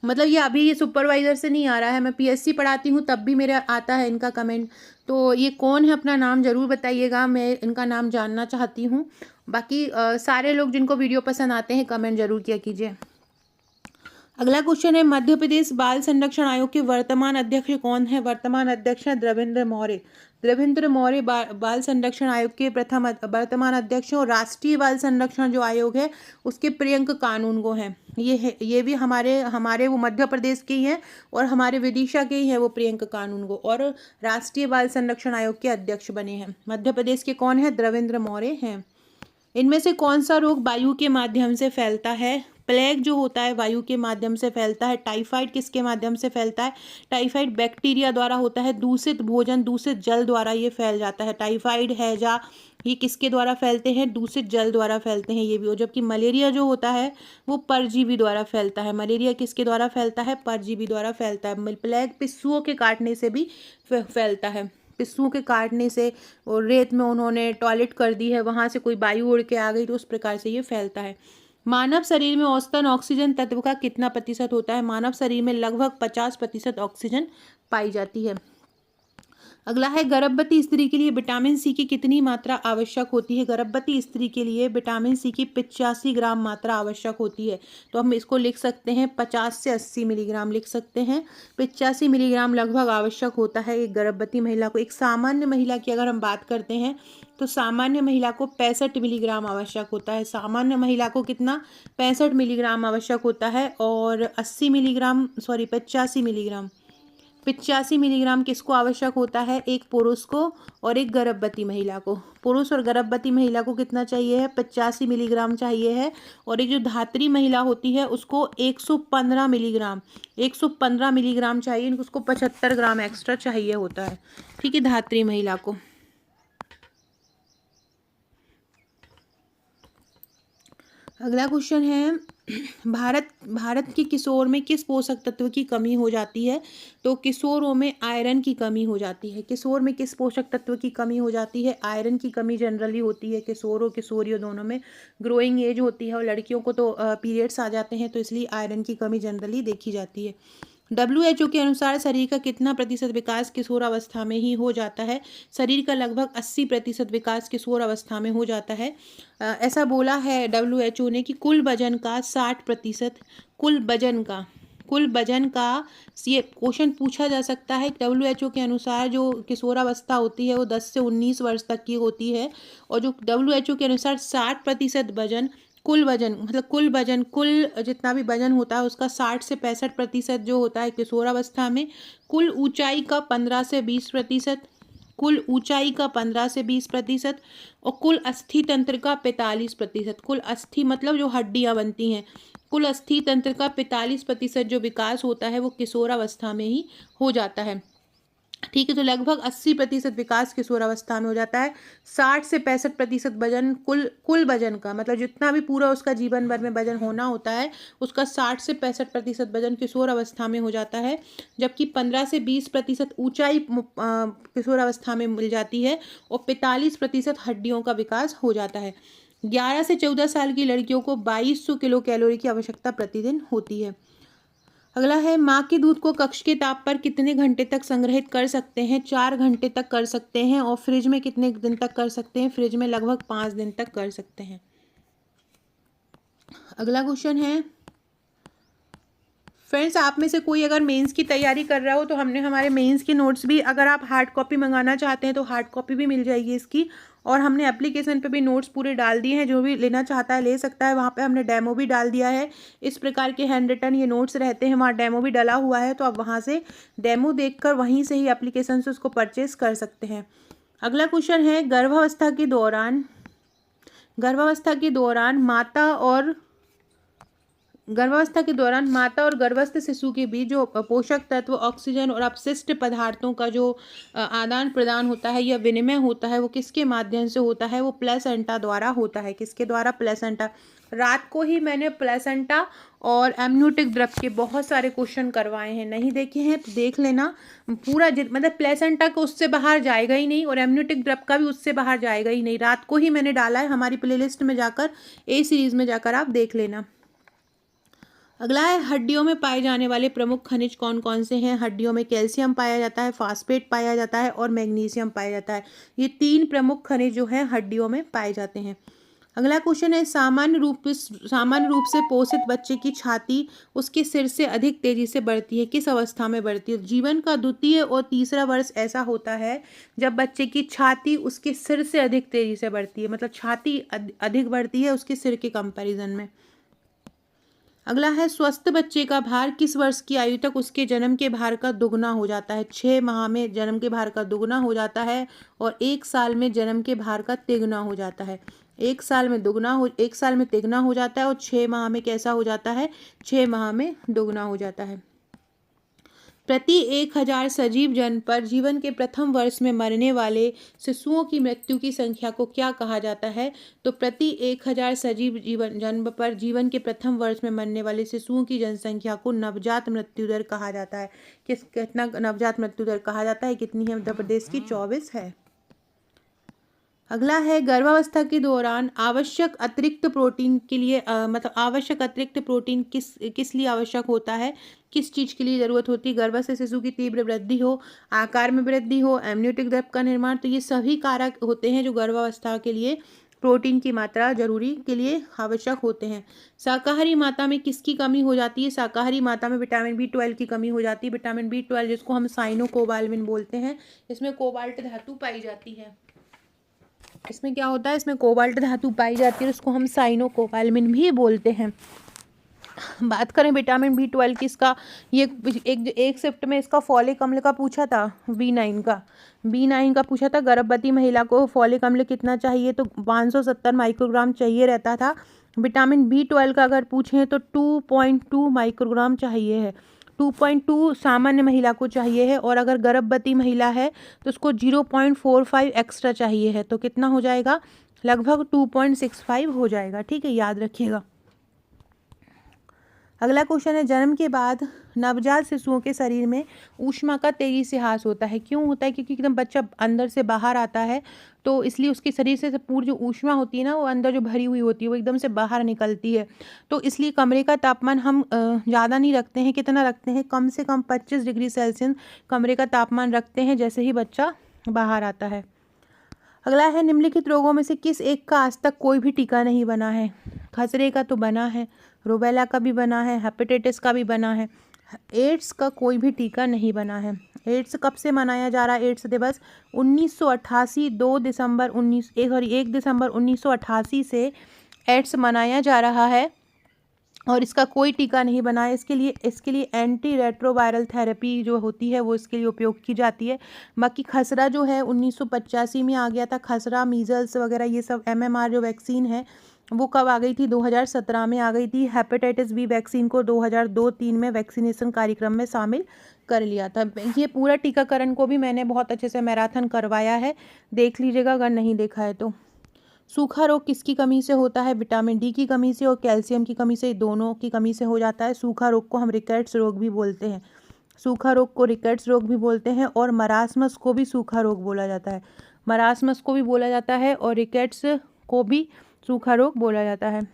मतलब ये अभी ये सुपरवाइज़र से नहीं आ रहा है, मैं PSC पढ़ाती हूँ तब भी मेरा आता है इनका कमेंट। तो ये कौन है, अपना नाम ज़रूर बताइएगा, मैं इनका नाम जानना चाहती हूँ। बाकी सारे लोग जिनको वीडियो पसंद आते हैं कमेंट जरूर किया कीजिए। अगला क्वेश्चन है मध्य प्रदेश बाल संरक्षण आयोग के वर्तमान अध्यक्ष कौन है। वर्तमान अध्यक्ष हैं द्रविंद्र मौर्य। द्रविंद्र मौर्य बाल संरक्षण आयोग के प्रथम वर्तमान अध्यक्ष हैं। और राष्ट्रीय बाल संरक्षण जो आयोग है उसके प्रियंक कानूनगो हैं। ये भी हमारे वो मध्य प्रदेश के ही हैं और हमारे विदिशा के ही हैं वो प्रियंक कानूनगो, और राष्ट्रीय बाल संरक्षण आयोग के अध्यक्ष बने हैं। मध्य प्रदेश के कौन है, द्रविंद्र मौर्य हैं। इनमें से कौन सा रोग वायु के माध्यम से फैलता है। प्लेग जो होता है वायु के माध्यम से फैलता है। टाइफाइड किसके माध्यम से फैलता है, टाइफाइड बैक्टीरिया द्वारा होता है। दूषित भोजन दूषित जल द्वारा ये फैल जाता है। टाइफाइड, हैजा, ये किसके द्वारा फैलते हैं, दूषित जल द्वारा फैलते हैं ये भी। और जबकि मलेरिया जो होता है वो परजीवी द्वारा फैलता है। मलेरिया किसके द्वारा फैलता है, परजीवी द्वारा फैलता है। प्लेग पिस्सुओं के काटने से भी फैलता है। पिस्सुओं के काटने से, और रेत में उन्होंने टॉयलेट कर दी है, वहाँ से कोई वायु उड़ के आ गई, तो उस प्रकार से ये फैलता है। मानव शरीर में औसतन ऑक्सीजन तत्व का कितना प्रतिशत होता है। मानव शरीर में लगभग 50% ऑक्सीजन पाई जाती है। अगला है गर्भवती स्त्री के लिए विटामिन सी की कितनी मात्रा आवश्यक होती है। गर्भवती स्त्री के लिए विटामिन सी की 85 ग्राम मात्रा आवश्यक होती है। तो हम इसको लिख सकते हैं 50 से 80 मिलीग्राम लिख सकते हैं। 85 मिलीग्राम लगभग आवश्यक होता है एक गर्भवती महिला को। एक सामान्य महिला की अगर हम बात करते हैं तो सामान्य महिला को 65 मिलीग्राम आवश्यक होता है। सामान्य महिला को कितना, 65 मिलीग्राम आवश्यक होता है। और 85 मिलीग्राम किसको आवश्यक होता है, एक पुरुष को और एक गर्भवती महिला को। पुरुष और गर्भवती महिला को कितना चाहिए है, 85 मिलीग्राम चाहिए है। और एक जो धात्री महिला होती है उसको 115 मिलीग्राम चाहिए, उसको 75 ग्राम एक्स्ट्रा चाहिए होता है, ठीक है, धात्री महिला को। अगला क्वेश्चन है, भारत भारत के किशोर में किस पोषक तत्व की कमी हो जाती है? तो किशोरों में आयरन की कमी हो जाती है। किशोर में किस पोषक तत्व की कमी हो जाती है? आयरन की कमी जनरली होती है किशोरों किशोरियों दोनों में। ग्रोइंग एज होती है और लड़कियों को तो पीरियड्स आ जाते हैं, तो इसलिए आयरन की कमी जनरली देखी जाती है। WHO के अनुसार शरीर का कितना प्रतिशत विकास किशोरावस्था में ही हो जाता है? शरीर का लगभग 80% विकास किशोरावस्था में हो जाता है। ऐसा बोला है WHO ने कि कुल वजन का 60%, कुल वजन का ये क्वेश्चन पूछा जा सकता है। WHO के अनुसार जो किशोरावस्था होती है वो 10 से 19 वर्ष तक की होती है, और जो WHO के अनुसार 60% वजन, कुल वजन मतलब कुल जितना भी वजन होता है उसका 60 से 65% जो होता है किशोरावस्था में। कुल ऊंचाई का 15 से 20%, कुल ऊंचाई का 15 से 20%, और कुल अस्थि तंत्र का 45%। कुल अस्थि मतलब जो हड्डियां बनती हैं, कुल अस्थि तंत्र का 45% जो विकास होता है वो किशोरावस्था में ही हो जाता है। ठीक है, तो लगभग 80% विकास किशोरावस्था में हो जाता है। 60 से 65% वजन कुल वजन का, मतलब जितना भी पूरा उसका जीवन भर में वजन होना होता है उसका 60 से 65% वजन किशोरावस्था में हो जाता है, जबकि 15 से 20% ऊंचाई किशोरावस्था में मिल जाती है, और 45% हड्डियों का विकास हो जाता है। 11 से 14 साल की लड़कियों को 2200 किलो कैलोरी की आवश्यकता प्रतिदिन होती है। अगला है, माँ के दूध को कक्ष के ताप पर कितने घंटे तक संग्रहित कर सकते हैं? 4 घंटे तक कर सकते हैं। और फ्रिज में कितने दिन तक कर सकते हैं? फ्रिज में लगभग 5 दिन तक कर सकते हैं। अगला क्वेश्चन है, फ्रेंड्स आप में से कोई अगर मेंस की तैयारी कर रहा हो तो हमने हमारे मेंस के नोट्स भी, अगर आप हार्ड कॉपी मंगाना चाहते हैं तो हार्ड कॉपी भी मिल जाएगी इसकी, और हमने एप्लीकेशन पे भी नोट्स पूरे डाल दिए हैं। जो भी लेना चाहता है ले सकता है, वहाँ पे हमने डेमो भी डाल दिया है। इस प्रकार के हैंड रिटन ये नोट्स रहते हैं, वहाँ डेमो भी डला हुआ है, तो आप वहाँ से डेमो देखकर वहीं से ही एप्लीकेशन से उसको परचेस कर सकते हैं। अगला क्वेश्चन है, गर्भावस्था के दौरान माता और गर्भस्थ शिशु के बीच जो पोषक तत्व, ऑक्सीजन और अपशिष्ट पदार्थों का जो आदान प्रदान होता है या विनिमय होता है वो किसके माध्यम से होता है? वो प्लेसेंटा द्वारा होता है। किसके द्वारा? प्लेसेंटा। रात को ही मैंने प्लेसेंटा और एमनियोटिक द्रव के बहुत सारे क्वेश्चन करवाए हैं, नहीं देखे हैं तो देख लेना। पूरा मतलब प्लेसेंटा को उससे बाहर जाएगा ही नहीं, और एमनियोटिक द्रव का भी उससे बाहर जाएगा ही नहीं। रात को ही मैंने डाला है, हमारी प्लेलिस्ट में जाकर ए सीरीज़ में जाकर आप देख लेना। अगला है, हड्डियों में पाए जाने वाले प्रमुख खनिज कौन कौन से हैं? हड्डियों में कैल्शियम पाया जाता है, फास्फेट पाया जाता है और मैग्नीशियम पाया जाता है। ये 3 प्रमुख खनिज जो है हड्डियों में पाए जाते हैं। अगला क्वेश्चन है, सामान्य रूप से पोषित बच्चे की छाती उसके सिर से अधिक तेजी से बढ़ती है, किस अवस्था में बढ़ती है? जीवन का द्वितीय और तीसरा वर्ष ऐसा होता है जब बच्चे की छाती उसके सिर से अधिक तेजी से बढ़ती है, मतलब छाती अधिक बढ़ती है उसके सिर के कंपैरिजन में। अगला है, स्वस्थ बच्चे का भार किस वर्ष की आयु तक उसके जन्म के भार का दुगना हो जाता है? 6 माह में जन्म के भार का दुगना हो जाता है, और 1 साल में जन्म के भार का तिगुना हो जाता है। 1 साल में तिगुना हो जाता है, और 6 माह में कैसा हो जाता है? 6 माह में दुगना हो जाता है। प्रति 1000 सजीव जन्म पर जीवन के प्रथम वर्ष में मरने वाले शिशुओं की मृत्यु की संख्या को क्या कहा जाता है? तो प्रति 1000 सजीव जन्म पर जीवन के प्रथम वर्ष में मरने वाले शिशुओं की जनसंख्या को नवजात मृत्यु दर कहा जाता है। कितना नवजात मृत्यु दर कहा जाता है? कितनी है? मध्य प्रदेश की 24 है। अगला है, गर्भावस्था के दौरान आवश्यक अतिरिक्त प्रोटीन के लिए आवश्यक अतिरिक्त प्रोटीन किस लिए आवश्यक होता है? किस चीज़ के लिए ज़रूरत होती है? गर्भस्थ शिशु की तीव्र वृद्धि हो, आकार में वृद्धि हो, एमनियोटिक द्रव का निर्माण, तो ये सभी कारक होते हैं जो गर्भावस्था के लिए प्रोटीन की मात्रा जरूरी के लिए आवश्यक होते हैं। शाकाहारी माता में किसकी कमी हो जाती है? शाकाहारी माता में विटामिन B12 की कमी हो जाती है। विटामिन B12 जिसको हम साइनोकोबाल्मिन बोलते हैं, इसमें कोबाल्ट धातु पाई जाती है। इसमें क्या होता है? इसमें कोबाल्ट धातु पाई जाती है, उसको हम साइनोकोबाल्मिन भी बोलते हैं। बात करें विटामिन B12 की, इसका ये एक शिफ्ट में इसका फॉलिक अम्ल का पूछा था, B9 का पूछा था। गर्भवती महिला को फॉलिक अम्ल कितना चाहिए? तो 570 माइक्रोग्राम चाहिए रहता था। विटामिन B12 का अगर पूछें तो 2.2 माइक्रोग्राम चाहिए है। 2.2 सामान्य महिला को चाहिए है, और अगर गर्भवती महिला है तो उसको 0.45 एक्स्ट्रा चाहिए है। तो कितना हो जाएगा? लगभग 2.65 हो जाएगा। ठीक है, याद रखिएगा। अगला क्वेश्चन है, जन्म के बाद नवजात शिशुओं के शरीर में ऊष्मा का तेजी से ह्रास होता है। क्यों होता है? क्योंकि एकदम बच्चा अंदर से बाहर आता है, तो इसलिए उसके शरीर से पूरी जो ऊष्मा होती है ना, वो अंदर जो भरी हुई होती है वो एकदम से बाहर निकलती है। तो इसलिए कमरे का तापमान हम ज़्यादा नहीं रखते हैं। कितना रखते हैं? कम से कम 25 डिग्री सेल्सियस कमरे का तापमान रखते हैं जैसे ही बच्चा बाहर आता है। अगला है, निम्नलिखित रोगों में से किस एक का आज तक कोई भी टीका नहीं बना है? खसरे का तो बना है, रूबेला का भी बना है, हेपेटाइटिस का भी बना है, एड्स का कोई भी टीका नहीं बना है। एड्स कब से मनाया जा रहा है? एड्स दिवस 1988 1 दिसंबर 1988 से एड्स मनाया जा रहा है और इसका कोई टीका नहीं बना है। इसके लिए एंटी रेट्रोवायरल थेरेपी जो होती है वो इसके लिए उपयोग की जाती है। बाकी खसरा जो है 1985 में आ गया था। खसरा, मीजल्स वगैरह ये सब MMR जो वैक्सीन है वो कब आ गई थी? 2017 में आ गई थी। हेपेटाइटिस बी वैक्सीन को 2002-3 में वैक्सीनेशन कार्यक्रम में शामिल कर लिया था। ये पूरा टीकाकरण को भी मैंने बहुत अच्छे से मैराथन करवाया है, देख लीजिएगा अगर नहीं देखा है तो। सूखा रोग किसकी कमी से होता है? विटामिन डी की कमी से और कैल्शियम की कमी से, दोनों की कमी से हो जाता है। सूखा रोग को हम रिकेट्स रोग भी बोलते हैं। सूखा रोग को रिकेट्स रोग भी बोलते हैं और मरासमस को भी सूखा रोग बोला जाता है। मरासमस को भी बोला जाता है और रिकेट्स को भी सूखा रोग बोला जाता है।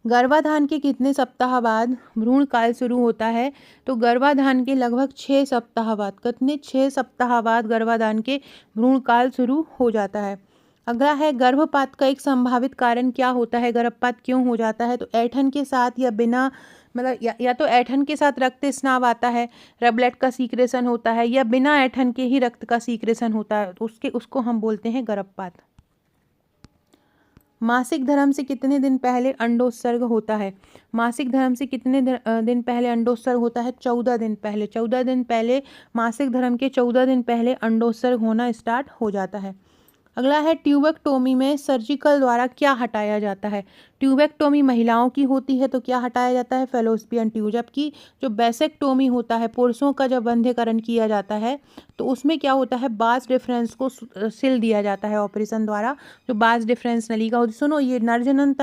गर्भाधान के कितने सप्ताह बाद भ्रूण काल शुरू होता है? तो गर्भाधान के लगभग 6 सप्ताह बाद। कितने? 6 सप्ताह बाद गर्भाधान के भ्रूण काल शुरू हो जाता है। अगला है, गर्भपात का एक संभावित कारण क्या होता है? गर्भपात क्यों हो जाता है? तो ऐठन के साथ या बिना, मतलब या तो ऐठन के साथ रक्त स्राव आता है, ब्लड का सीक्रेशन होता है, या बिना ऐठन के ही रक्त का सीक्रेशन होता है, तो उसको हम बोलते हैं गर्भपात। मासिक धर्म से कितने दिन पहले अंडोत्सर्ग होता है? मासिक धर्म से कितने दिन पहले अंडोत्सर्ग होता है? 14 दिन पहले। 14 दिन पहले, मासिक धर्म के 14 दिन पहले अंडोत्सर्ग होना स्टार्ट हो जाता है। अगला है, ट्यूबेक्टोमी में सर्जिकल द्वारा क्या हटाया जाता है? ट्यूबेक्टोमी महिलाओं की होती है तो क्या हटाया जाता है? फेलोस्पियन ट्यूब। जबकि जो बेसेक्टोमी होता है, पुरुषों का जब बंध्यकरण किया जाता है तो उसमें क्या होता है? बास डिफरेंस को सिल दिया जाता है ऑपरेशन द्वारा, जो बास डिफरेंस नलिका होती। सुनो, ये नर जनन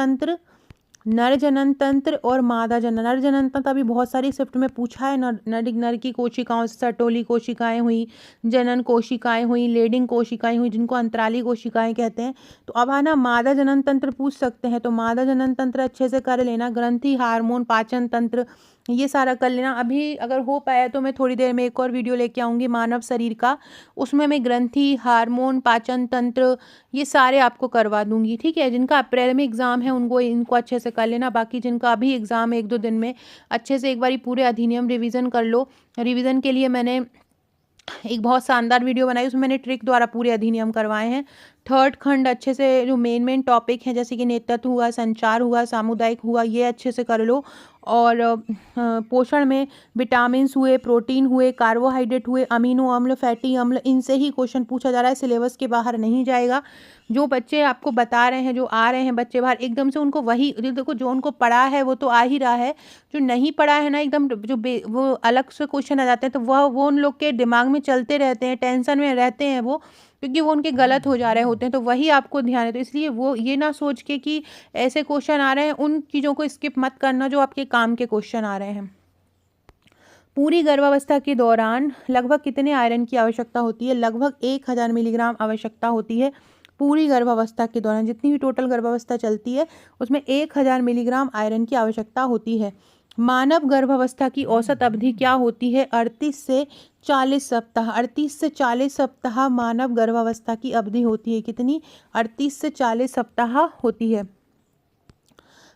तंत्र और मादा जनन। नर जनन तंत्र अभी बहुत सारी शिफ्ट में पूछा है। नर की कोशिकाओं से सटोली कोशिकाएं हुई, जनन कोशिकाएं हुई, लेडिंग कोशिकाएं हुई, जिनको अंतराली कोशिकाएं कहते हैं। तो अब आना मादा जनन तंत्र पूछ सकते हैं, तो मादा जनन तंत्र अच्छे से कर लेना। ग्रंथि, हार्मोन, पाचन तंत्र ये सारा कर लेना। अभी अगर हो पाया तो मैं थोड़ी देर में एक और वीडियो लेके आऊँगी मानव शरीर का, उसमें मैं ग्रंथि, हार्मोन, पाचन तंत्र ये सारे आपको करवा दूंगी। ठीक है, जिनका अप्रैल में एग्ज़ाम है इनको अच्छे से कर लेना। बाकी जिनका अभी एग्ज़ाम है 1-2 दिन में, अच्छे से एक बारी पूरे अधिनियम रिवीजन कर लो। रिवीजन के लिए मैंने एक बहुत शानदार वीडियो बनाई, उसमें मैंने ट्रिक द्वारा पूरे अधिनियम करवाए हैं। 3rd खंड अच्छे से, जो मेन टॉपिक हैं जैसे कि नेतृत्व हुआ, संचार हुआ, सामुदायिक हुआ, ये अच्छे से कर लो। और पोषण में विटामिन्स हुए, प्रोटीन हुए, कार्बोहाइड्रेट हुए, अमीनो अम्ल, फैटी अम्ल, इनसे ही क्वेश्चन पूछा जा रहा है, सिलेबस के बाहर नहीं जाएगा। जो बच्चे आपको बता रहे हैं, जो आ रहे हैं बच्चे बाहर, एकदम से उनको वही देखो, जो उनको पढ़ा है वो तो आ ही रहा है, जो नहीं पढ़ा है ना एकदम वो अलग से क्वेश्चन आ जाते हैं, तो वो उन लोग के दिमाग में चलते रहते हैं, टेंशन में रहते हैं वो, क्योंकि वो उनके गलत हो जा रहे होते हैं। तो वही आपको ध्यान है। तो इसलिए वो ये ना सोच के कि ऐसे क्वेश्चन आ रहे हैं, उन चीज़ों को स्किप मत करना जो आपके काम के क्वेश्चन आ रहे हैं। पूरी गर्भावस्था के दौरान लगभग कितने आयरन की आवश्यकता होती है? लगभग 1000 मिलीग्राम आवश्यकता होती है। पूरी गर्भावस्था के दौरान जितनी भी टोटल गर्भावस्था चलती है उसमें 1000 मिलीग्राम आयरन की आवश्यकता होती है। मानव गर्भावस्था की औसत अवधि क्या होती है? 38 से 40 सप्ताह। 38 से 40 सप्ताह मानव गर्भावस्था की अवधि होती है। कितनी? 38 से 40 सप्ताह होती है।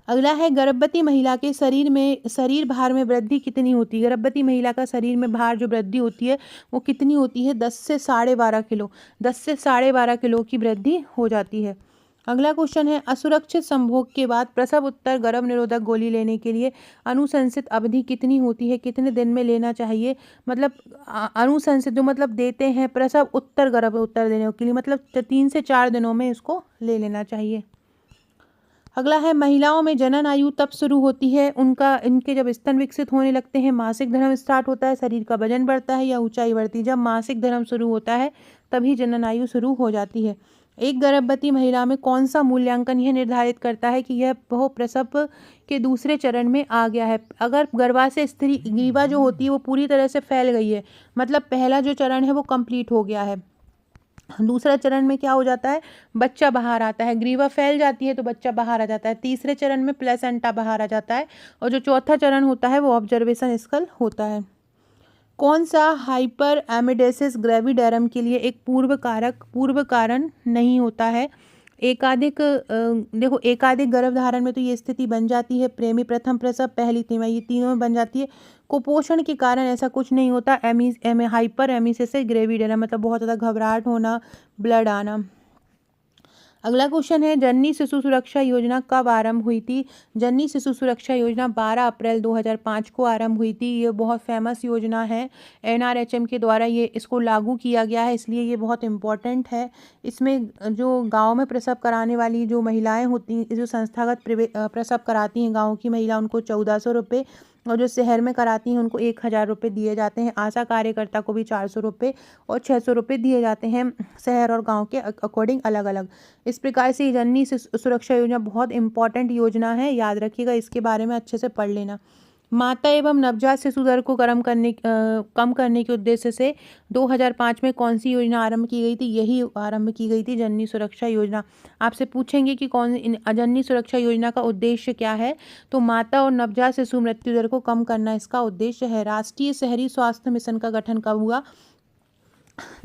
अगला है, गर्भवती महिला के शरीर भार में वृद्धि कितनी होती है? गर्भवती महिला का शरीर में भार जो वृद्धि होती है वो कितनी होती है? 10 से 12.5 किलो। 10 से 12.5 किलो की वृद्धि हो जाती है। अगला क्वेश्चन है, असुरक्षित संभोग के बाद प्रसव उत्तर गर्भ निरोधक गोली लेने के लिए अनुशंसित अवधि कितनी होती है? कितने दिन में लेना चाहिए? मतलब अनुशंसित जो मतलब देते हैं, प्रसव उत्तर गर्भ उत्तर देने के लिए मतलब 3 से 4 दिनों में इसको ले लेना चाहिए। अगला है, महिलाओं में जनन आयु तब शुरू होती है इनके जब स्तन विकसित होने लगते हैं, मासिक धर्म स्टार्ट होता है, शरीर का वजन बढ़ता है या ऊंचाई बढ़ती है। जब मासिक धर्म शुरू होता है तभी जनन आयु शुरू हो जाती है। एक गर्भवती महिला में कौन सा मूल्यांकन यह निर्धारित करता है कि यह वह प्रसव के दूसरे चरण में आ गया है? अगर गर्भाशय स्त्री ग्रीवा जो होती है वो पूरी तरह से फैल गई है, मतलब पहला जो चरण है वो कंप्लीट हो गया है। दूसरा चरण में क्या हो जाता है? बच्चा बाहर आता है। ग्रीवा फैल जाती है तो बच्चा बाहर आ जाता है। तीसरे चरण में प्लेसेंटा बाहर आ जाता है। और जो चौथा चरण होता है वो ऑब्जर्वेशन स्कल होता है। कौन सा हाइपर एमिडेसिस ग्रेविडेरम के लिए एक पूर्व कारण नहीं होता है? देखो एकाधिक गर्भधारण में तो ये स्थिति बन जाती है। प्रेमी प्रथम प्रसव, पहली तिमाही, ये तीनों में बन जाती है। कुपोषण के कारण ऐसा कुछ नहीं होता। हाइपर एमिसिस ग्रेविडेरम मतलब बहुत ज़्यादा घबराहट होना, ब्लड आना। अगला क्वेश्चन है, जननी शिशु सुरक्षा योजना कब आरंभ हुई थी? जननी शिशु सुरक्षा योजना 12 अप्रैल 2005 को आरंभ हुई थी। ये बहुत फेमस योजना है। एनआरएचएम के द्वारा ये इसको लागू किया गया है, इसलिए ये बहुत इम्पॉर्टेंट है। इसमें जो गांव में प्रसव कराने वाली जो महिलाएं होती हैं, जो संस्थागत प्रसव कराती हैं गाँव की महिला, उनको 1400 रुपये, और जो शहर में कराती हैं उनको 1000 रुपये दिए जाते हैं। आशा कार्यकर्ता को भी 400 रुपये और 600 रुपये दिए जाते हैं, शहर और गांव के अकॉर्डिंग अलग अलग। इस प्रकार से जननी सुरक्षा योजना बहुत इंपॉर्टेंट योजना है, याद रखिएगा, इसके बारे में अच्छे से पढ़ लेना। माता एवं नवजात शिशु दर को कम करने के उद्देश्य से 2005 में कौन सी योजना आरंभ की गई थी? यही आरंभ की गई थी, जननी सुरक्षा योजना। आपसे पूछेंगे कि जननी सुरक्षा योजना का उद्देश्य क्या है, तो माता और नवजात शिशु मृत्यु दर को कम करना इसका उद्देश्य है। राष्ट्रीय शहरी स्वास्थ्य मिशन का गठन कब हुआ?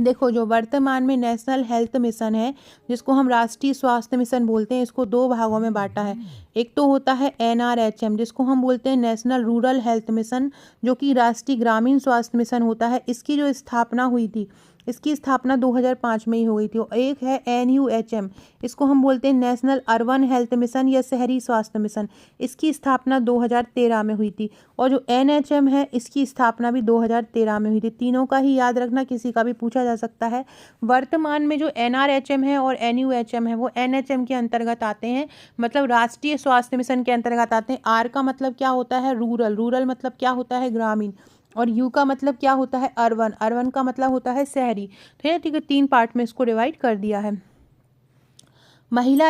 देखो, जो वर्तमान में नेशनल हेल्थ मिशन है, जिसको हम राष्ट्रीय स्वास्थ्य मिशन बोलते हैं, इसको दो भागों में बांटा है। एक तो होता है एनआरएचएम, जिसको हम बोलते हैं नेशनल रूरल हेल्थ मिशन, जो कि राष्ट्रीय ग्रामीण स्वास्थ्य मिशन होता है। इसकी जो स्थापना हुई थी, इसकी स्थापना 2005 में ही हो गई थी। और एक है एनयूएचएम, इसको हम बोलते हैं नेशनल अर्बन हेल्थ मिशन या शहरी स्वास्थ्य मिशन। इसकी स्थापना 2013 में हुई थी। और जो एनएचएम है, इसकी स्थापना भी 2013 में हुई थी। तीनों का ही याद रखना, किसी का भी पूछा जा सकता है। वर्तमान में जो एनआरएचएम है और एनयूएचएम है, वो एनएचएम के अंतर्गत आते हैं, मतलब राष्ट्रीय स्वास्थ्य मिशन के अंतर्गत आते हैं। आर का मतलब क्या होता है? रूरल। रूरल मतलब क्या होता है? ग्रामीण। और यू का मतलब क्या होता है? अर्बन। अर्बन का मतलब होता है शहरी। तो ये ठीक है, 3 पार्ट में इसको डिवाइड कर दिया है। महिला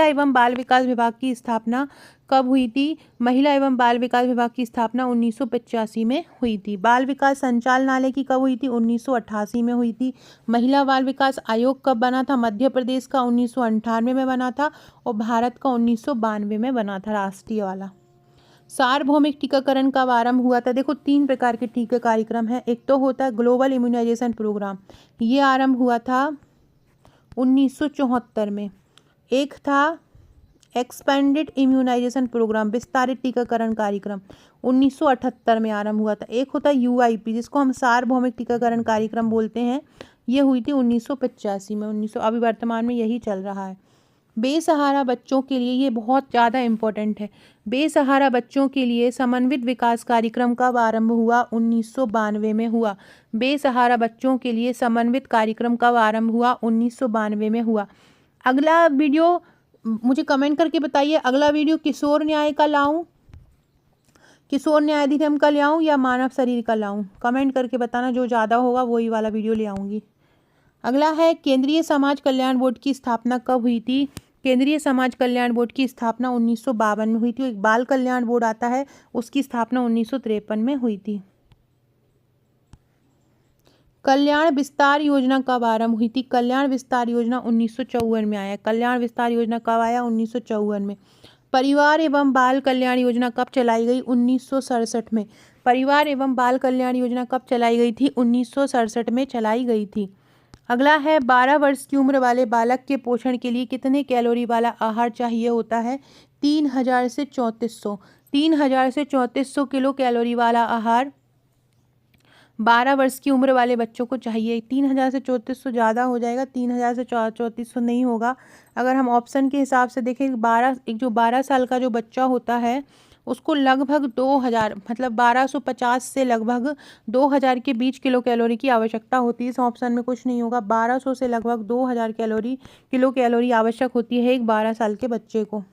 एवं बाल विकास विभाग की स्थापना कब हुई थी? महिला एवं बाल विकास विभाग की स्थापना 1985 में हुई थी। बाल विकास संचालनालय की कब हुई थी? 1988 में हुई थी। महिला बाल विकास आयोग कब बना था? मध्य प्रदेश का 1998 में बना था, और भारत का 1992 में बना था, राष्ट्रीय वाला। सार्वभौमिक टीकाकरण कब आरंभ हुआ था? देखो, 3 प्रकार के टीका कार्यक्रम है। एक तो होता है ग्लोबल इम्यूनाइजेशन प्रोग्राम, ये आरंभ हुआ था 1974 में। एक था एक्सपेंडेड इम्यूनाइजेशन प्रोग्राम, विस्तारित टीकाकरण कार्यक्रम, 1978 में आरंभ हुआ था। एक होता है यूआईपी, जिसको हम सार्वभौमिक टीकाकरण कार्यक्रम बोलते हैं, ये हुई थी 1985 में। अभी वर्तमान में यही चल रहा है। बेसहारा बच्चों के लिए, ये बहुत ज़्यादा इम्पोर्टेंट है, बेसहारा बच्चों के लिए समन्वित विकास कार्यक्रम कब आरंभ हुआ? 1992 में हुआ। बेसहारा बच्चों के लिए समन्वित कार्यक्रम कब आरंभ हुआ? 1992 में हुआ। अगला वीडियो मुझे कमेंट करके बताइए, अगला वीडियो किशोर न्याय का लाऊं, किशोर न्याय अधिनियम का ले आऊं, या मानव शरीर का लाऊं? कमेंट करके बताना, जो ज़्यादा होगा वही वाला वीडियो ले आऊँगी। अगला है, केंद्रीय समाज कल्याण बोर्ड की स्थापना कब हुई थी? केंद्रीय समाज कल्याण बोर्ड की स्थापना 1952 में हुई थी। एक बाल कल्याण बोर्ड आता है, उसकी स्थापना 1953 में हुई थी। कल्याण विस्तार योजना कब आरंभ हुई थी? कल्याण विस्तार योजना 1954 में आया। कल्याण विस्तार योजना कब आया? 1954 में। परिवार एवं बाल कल्याण योजना कब चलाई गई? 1967 में। परिवार एवं बाल कल्याण योजना कब चलाई गई थी? 1967 में चलाई गई थी। अगला है, 12 वर्ष की उम्र वाले बालक के पोषण के लिए कितने कैलोरी वाला आहार चाहिए होता है? 3000 से 3400। 3000 से 3400 किलो कैलोरी वाला आहार 12 वर्ष की उम्र वाले बच्चों को चाहिए। 3000 से 3400 ज़्यादा हो जाएगा, 3000 से 3400 नहीं होगा। अगर हम ऑप्शन के हिसाब से देखें, एक जो 12 साल का जो बच्चा होता है, उसको लगभग 2000, मतलब 1250 से लगभग 2000 के बीच किलो कैलोरी की आवश्यकता होती है। इस ऑप्शन में कुछ नहीं होगा। 1200 से लगभग 2000 किलो कैलोरी आवश्यक होती है एक 12 साल के बच्चे को।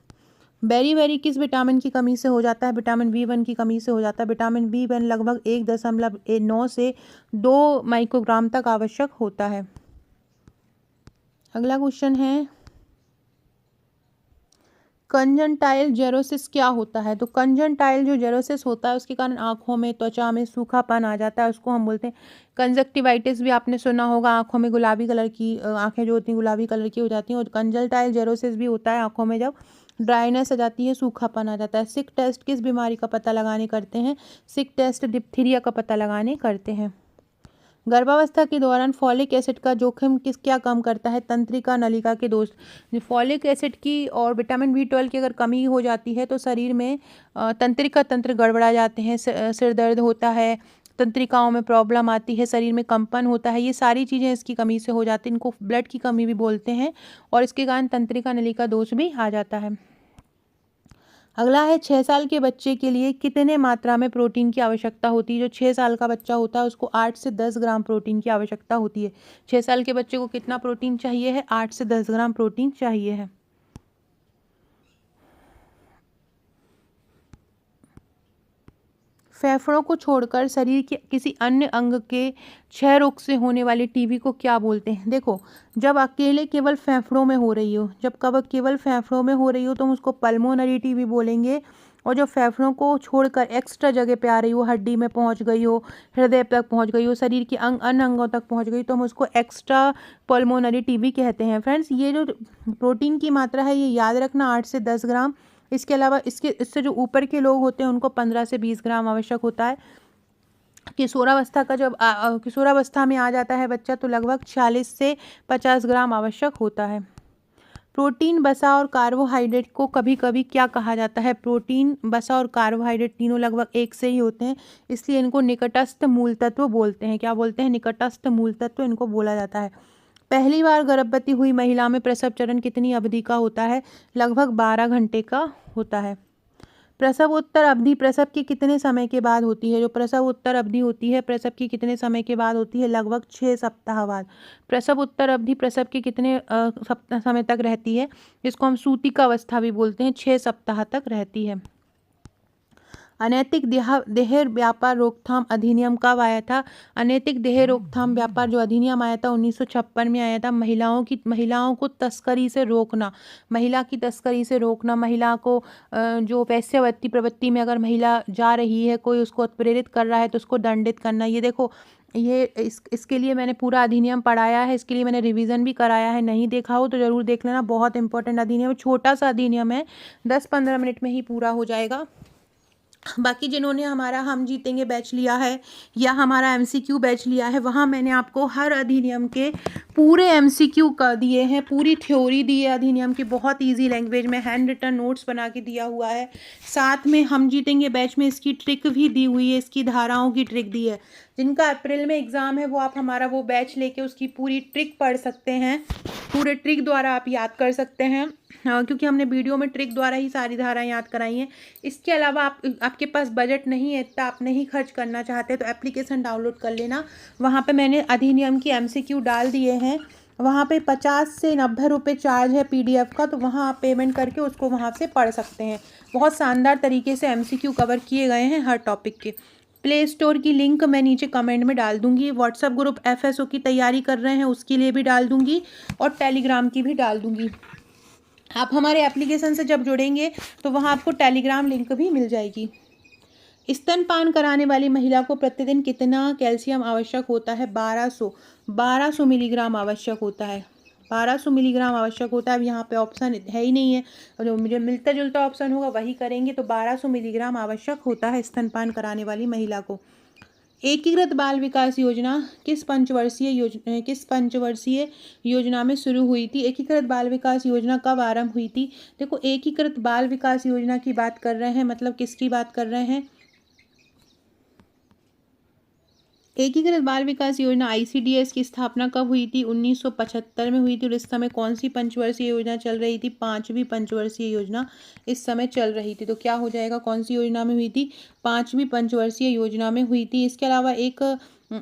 बेरी किस विटामिन की कमी से हो जाता है? विटामिन B1 की कमी से हो जाता है। विटामिन B1 लगभग 1.9 से 2 माइक्रोग्राम तक आवश्यक होता है। अगला क्वेश्चन है कंजंटाइल जेरोसिस क्या होता है। तो कंजंटाइल जो जेरोसिस होता है उसके कारण आंखों में, त्वचा में सूखापन आ जाता है, उसको हम बोलते हैं कंजक्टिवाइटिस। भी आपने सुना होगा, आंखों में गुलाबी कलर की आंखें जो होती हैं गुलाबी कलर की हो जाती हैं। और कंजंटाइल जेरोसिस भी होता है आंखों में जब ड्राइनेस आ जाती है, सूखापन आ जाता है। सिक टेस्ट किस बीमारी का पता लगाने करते हैं। सिक टेस्ट डिप्थीरिया का पता लगाने करते हैं। गर्भावस्था के दौरान फॉलिक एसिड का जोखिम क्या कम करता है। तंत्रिका नलिका के दोष। फॉलिक एसिड की और विटामिन B12 की अगर कमी हो जाती है तो शरीर में तंत्रिका तंत्र गड़बड़ा जाते हैं, सिर दर्द होता है, तंत्रिकाओं में प्रॉब्लम आती है, शरीर में कंपन होता है। ये सारी चीज़ें इसकी कमी से हो जाती हैं। इनको ब्लड की कमी भी बोलते हैं और इसके कारण तंत्रिका नलिका दोष भी आ जाता है। अगला है 6 साल के बच्चे के लिए कितने मात्रा में प्रोटीन की आवश्यकता होती है। जो 6 साल का बच्चा होता है उसको 8 से 10 ग्राम प्रोटीन की आवश्यकता होती है। 6 साल के बच्चे को कितना प्रोटीन चाहिए है। 8 से 10 ग्राम प्रोटीन चाहिए है। फेफड़ों को छोड़कर शरीर के किसी अन्य अंग के क्षय रोग से होने वाली टीबी को क्या बोलते हैं। देखो, जब अकेले केवल फेफड़ों में हो रही हो, जब कब केवल फेफड़ों में हो रही हो तो हम उसको पल्मोनरी टीबी बोलेंगे। और जो फेफड़ों को छोड़कर एक्स्ट्रा जगह पे आ रही हो, हड्डी में पहुंच गई हो, हृदय तक पहुंच गई हो, शरीर के अन्य अंगों तक पहुंच गई, तो हम उसको एक्स्ट्रा पल्मोनरी टीबी कहते हैं। फ्रेंड्स, ये जो प्रोटीन की मात्रा है ये याद रखना, 8 से 10 ग्राम। इसके अलावा इससे जो ऊपर के लोग होते हैं उनको 15 से 20 ग्राम आवश्यक होता है। किशोरावस्था का जब किशोरावस्था में आ जाता है बच्चा तो लगभग 40 से 50 ग्राम आवश्यक होता है। प्रोटीन, वसा और कार्बोहाइड्रेट को कभी कभी क्या कहा जाता है। प्रोटीन, वसा और कार्बोहाइड्रेट तीनों लगभग एक से ही होते हैं, इसलिए इनको निकटस्थ मूल तत्व बोलते हैं। क्या बोलते हैं। निकटस्थ मूल तत्व इनको बोला जाता है। पहली बार गर्भवती हुई महिला में प्रसव चरण कितनी अवधि का होता है। लगभग 12 घंटे का होता है। प्रसव उत्तर अवधि प्रसव के कितने समय के बाद होती है। जो प्रसव उत्तर अवधि होती है प्रसव की कितने समय के बाद होती है। लगभग 6 सप्ताह बाद। प्रसव उत्तर अवधि प्रसव के कितने समय तक रहती है। जिसको हम सूतिका अवस्था भी बोलते हैं, 6 सप्ताह तक रहती है। अनैतिक देह व्यापार रोकथाम अधिनियम कब आया था। अनैतिक देह रोकथाम व्यापार जो अधिनियम आया था 1956 में आया था। महिलाओं को तस्करी से रोकना, महिला की तस्करी से रोकना, महिला को जो वैश्यावृत्ति प्रवृत्ति में अगर महिला जा रही है, कोई उसको प्रेरित कर रहा है तो उसको दंडित करना। ये देखो, ये इसके लिए मैंने पूरा अधिनियम पढ़ाया है, इसके लिए मैंने रिवीजन भी कराया है। नहीं देखा हो तो ज़रूर देख लेना, बहुत इंपॉर्टेंट अधिनियम है। छोटा सा अधिनियम है, 10-15 मिनट में ही पूरा हो जाएगा। बाकी जिन्होंने हमारा हम जीतेंगे बैच लिया है या हमारा MCQ बैच लिया है, वहाँ मैंने आपको हर अधिनियम के पूरे MCQ कर दिए हैं, पूरी थ्योरी दी है अधिनियम की, बहुत इजी लैंग्वेज में हैंड रिटन नोट्स बना के दिया हुआ है। साथ में हम जीतेंगे बैच में इसकी ट्रिक भी दी हुई है, इसकी धाराओं की ट्रिक दी है। जिनका अप्रैल में एग्ज़ाम है वो आप हमारा वो बैच लेके उसकी पूरी ट्रिक पढ़ सकते हैं, पूरे ट्रिक द्वारा आप याद कर सकते हैं। क्योंकि हमने वीडियो में ट्रिक द्वारा ही सारी धाराएं याद कराई हैं। इसके अलावा आपके पास बजट नहीं है इतना, आप नहीं खर्च करना चाहते तो एप्लीकेशन डाउनलोड कर लेना। वहाँ पे मैंने अधिनियम की MCQ डाल दिए हैं। वहाँ पे 50 से 90 रुपये चार्ज है PDF का, तो वहाँ आप पेमेंट करके उसको वहाँ से पढ़ सकते हैं। बहुत शानदार तरीके से MCQ कवर किए गए हैं हर टॉपिक के। प्ले स्टोर की लिंक मैं नीचे कमेंट में डाल दूंगी। व्हाट्सएप ग्रुप FSO की तैयारी कर रहे हैं उसके लिए भी डाल दूंगी और टेलीग्राम की भी डाल दूंगी। आप हमारे एप्लीकेशन से जब जुड़ेंगे तो वहाँ आपको टेलीग्राम लिंक भी मिल जाएगी। स्तनपान कराने वाली महिला को प्रतिदिन कितना कैल्शियम आवश्यक होता है। 1200 मिलीग्राम आवश्यक होता है। 1200 मिलीग्राम आवश्यक होता है। अब यहाँ पे ऑप्शन है ही नहीं है, जो मुझे मिलता जुलता ऑप्शन होगा वही करेंगे। तो 1200 मिलीग्राम आवश्यक होता है स्तनपान कराने वाली महिला को। एकीकृत बाल विकास योजना किस पंचवर्षीय योजना में शुरू हुई थी। एकीकृत बाल विकास योजना कब आरंभ हुई थी। देखो, एकीकृत बाल विकास योजना की बात कर रहे हैं, मतलब किसकी बात कर रहे हैं। एकीकृत बाल विकास योजना ICDS की स्थापना कब हुई थी। 1975 में हुई थी। और इस समय कौन सी पंचवर्षीय योजना चल रही थी। 5वीं पंचवर्षीय योजना इस समय चल रही थी। तो क्या हो जाएगा, कौन सी योजना में हुई थी। 5वीं पंचवर्षीय योजना में हुई थी। इसके अलावा एक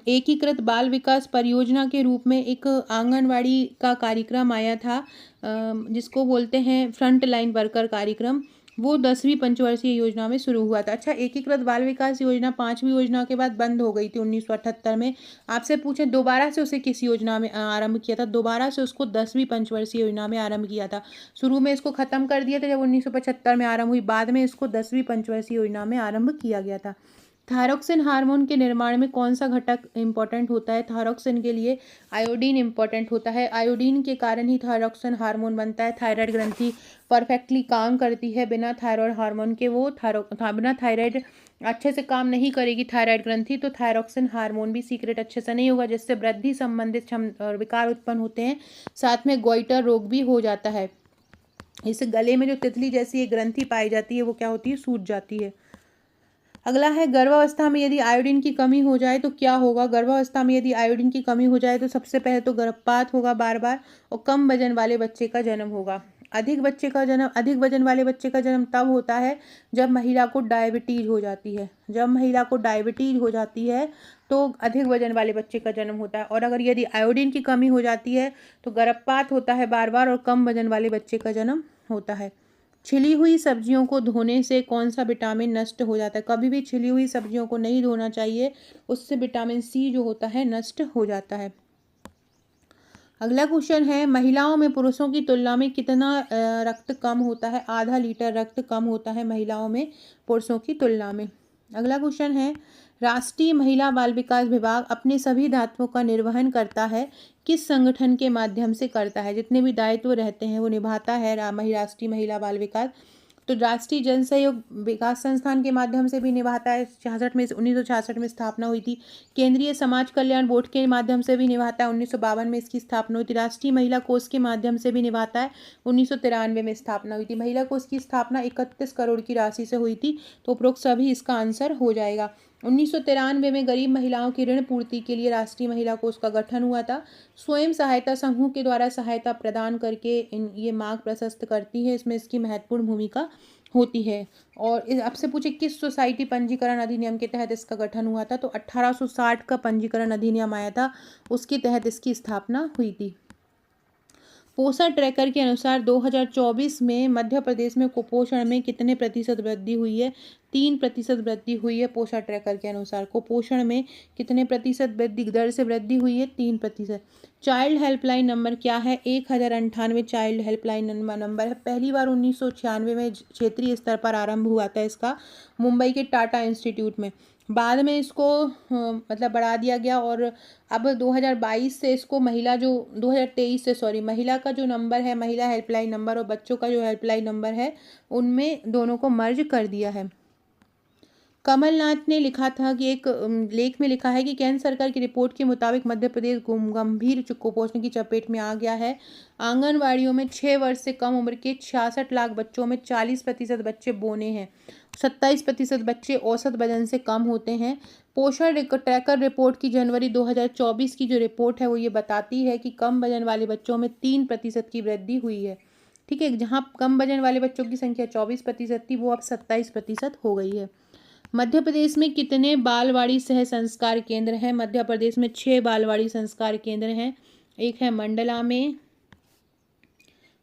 एकीकृत बाल विकास परियोजना के रूप में एक आंगनवाड़ी का कार्यक्रम आया था, जिसको बोलते हैं फ्रंट लाइन वर्कर कार्यक्रम। वो 10वीं पंचवर्षीय योजना में शुरू हुआ था। अच्छा, एकीकृत बाल विकास योजना 5वीं योजना के बाद बंद हो गई थी 1978 में। आपसे पूछें दोबारा से उसे किस योजना में आरंभ किया था? दोबारा से उसको 10वीं पंचवर्षीय योजना में आरंभ किया था। शुरू में इसको ख़त्म कर दिया था जब 1975 में आरंभ हुई, बाद में इसको 10वीं पंचवर्षीय योजना में आरंभ किया गया था। थायरॉक्सिन हार्मोन के निर्माण में कौन सा घटक इंपॉर्टेंट होता है? थायरॉक्सिन के लिए आयोडीन इंपॉर्टेंट होता है। आयोडीन के कारण ही थायरॉक्सिन हार्मोन बनता है। थायराइड ग्रंथि परफेक्टली काम करती है, बिना थायराइड हार्मोन के वो बिना थायराइड अच्छे से काम नहीं करेगी थायराइड ग्रंथि, तो थायरॉक्सिन हार्मोन भी सीक्रेट अच्छे से नहीं होगा, जिससे वृद्धि संबंधित विकार उत्पन्न होते हैं। साथ में गोइटर रोग भी हो जाता है। इस गले में जो तितली जैसी एक ग्रंथि पाई जाती है वो क्या होती है? सूज जाती है। अगला है, गर्भावस्था में यदि आयोडीन की कमी हो जाए तो क्या होगा? गर्भावस्था में यदि आयोडीन की कमी हो जाए तो सबसे पहले तो गर्भपात होगा बार बार, और कम वजन वाले बच्चे का जन्म होगा। अधिक वजन वाले बच्चे का जन्म तब होता है जब महिला को डायबिटीज हो जाती है। जब महिला को डायबिटीज हो जाती है तो अधिक वजन वाले बच्चे का जन्म होता है। और अगर यदि आयोडीन की कमी हो जाती है तो गर्भपात होता है बार बार, और कम वजन वाले बच्चे का जन्म होता है। छिली हुई सब्जियों को धोने से कौन सा विटामिन नष्ट हो जाता है? कभी भी छिली हुई सब्जियों को नहीं धोना चाहिए, उससे विटामिन सी जो होता है नष्ट हो जाता है। अगला क्वेश्चन है, महिलाओं में पुरुषों की तुलना में कितना रक्त कम होता है? आधा लीटर रक्त कम होता है महिलाओं में पुरुषों की तुलना में। अगला क्वेश्चन है, राष्ट्रीय महिला बाल विकास विभाग अपने सभी दायित्वों का निर्वहन करता है किस संगठन के माध्यम से करता है? जितने भी दायित्व रहते हैं वो निभाता है राष्ट्रीय महिला बाल विकास, तो राष्ट्रीय जन सहयोग विकास संस्थान के माध्यम से भी निभाता है। 1966 में स्थापना हुई थी। केंद्रीय समाज कल्याण बोर्ड के माध्यम से भी निभाता है। 1952 में इसकी स्थापना हुई थी। राष्ट्रीय महिला कोष के माध्यम से भी निभाता है। 1993 में स्थापना हुई थी। महिला कोष की स्थापना 31 करोड़ की राशि से हुई थी। तो उपरोक्त सभी इसका आंसर हो जाएगा। 1993 में गरीब महिलाओं की ऋण पूर्ति के लिए राष्ट्रीय महिला कोष का गठन हुआ था। स्वयं सहायता समूह के द्वारा सहायता प्रदान करके ये मार्ग प्रशस्त करती है, इसमें इसकी महत्वपूर्ण भूमिका होती है। और आपसे पूछे किस सोसाइटी पंजीकरण अधिनियम के तहत इसका गठन हुआ था? तो 1860 का पंजीकरण अधिनियम आया था, उसके तहत इसकी स्थापना हुई थी। पोषण ट्रैकर के अनुसार 2024 में मध्य प्रदेश में कुपोषण में कितने प्रतिशत वृद्धि हुई है? 3% वृद्धि हुई है। पोषण ट्रैकर के अनुसार कुपोषण में कितने प्रतिशत वृद्धि दर से वृद्धि हुई है? 3%। चाइल्ड हेल्पलाइन नंबर क्या है? 1098 चाइल्ड हेल्पलाइन नंबर है। पहली बार 1996 में क्षेत्रीय स्तर पर आरंभ हुआ था इसका, मुंबई के टाटा इंस्टीट्यूट में। बाद में इसको मतलब बढ़ा दिया गया, और अब 2022 से इसको महिला का जो नंबर है, महिला हेल्पलाइन नंबर, और बच्चों का जो हेल्पलाइन नंबर है, उनमें दोनों को मर्ज कर दिया है। कमलनाथ ने लिखा था कि एक लेख में लिखा है कि केंद्र सरकार की रिपोर्ट के मुताबिक मध्य प्रदेश गंभीर कुपोषण की चपेट में आ गया है। आंगनवाड़ियों में 6 वर्ष से कम उम्र के 66 लाख बच्चों में 40% बच्चे बौने हैं। 27% बच्चे औसत वजन से कम होते हैं। पोषण ट्रैकर रिपोर्ट की जनवरी 2024 की जो रिपोर्ट है वो ये बताती है कि कम वजन वाले बच्चों में 3% की वृद्धि हुई है। ठीक है, जहाँ कम वजन वाले बच्चों की संख्या 24% थी, वो अब 27% हो गई है। मध्य प्रदेश में कितने बालवाड़ी सह संस्कार केंद्र हैं? मध्य प्रदेश में 6 बालवाड़ी संस्कार केंद्र हैं। एक है मंडला में,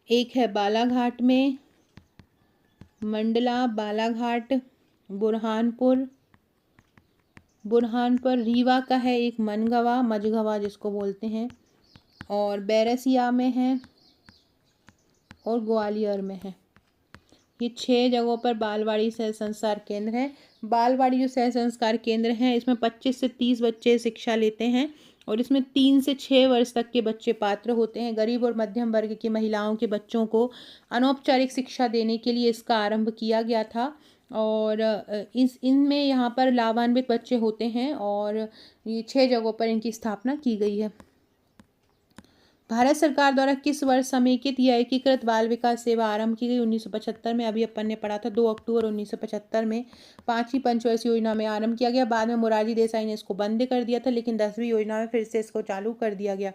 एक है बालाघाट में, मंडला, बालाघाट, बुरहानपुर, रीवा का है एक मझगवा जिसको बोलते हैं, और बैरसिया में है, और ग्वालियर में है। ये 6 जगहों पर बालवाड़ी सह संस्कार केंद्र हैं। बालवाड़ी जो सह संस्कार केंद्र हैं, इसमें 25 से 30 बच्चे शिक्षा लेते हैं, और इसमें 3 से 6 वर्ष तक के बच्चे पात्र होते हैं। गरीब और मध्यम वर्ग की महिलाओं के बच्चों को अनौपचारिक शिक्षा देने के लिए इसका आरंभ किया गया था, और इनमें यहाँ पर लाभान्वित बच्चे होते हैं, और ये 6 जगहों पर इनकी स्थापना की गई है। भारत सरकार द्वारा किस वर्ष समेकित या एकीकृत बाल विकास सेवा आरंभ की गई? 1975 में। अभी अपन ने पढ़ा था 2 अक्टूबर 1975 में 5वीं पंचवर्षीय योजना में आरंभ किया गया। बाद में मोरारजी देसाई ने इसको बंद कर दिया था, लेकिन 10वीं योजना में फिर से इसको चालू कर दिया गया।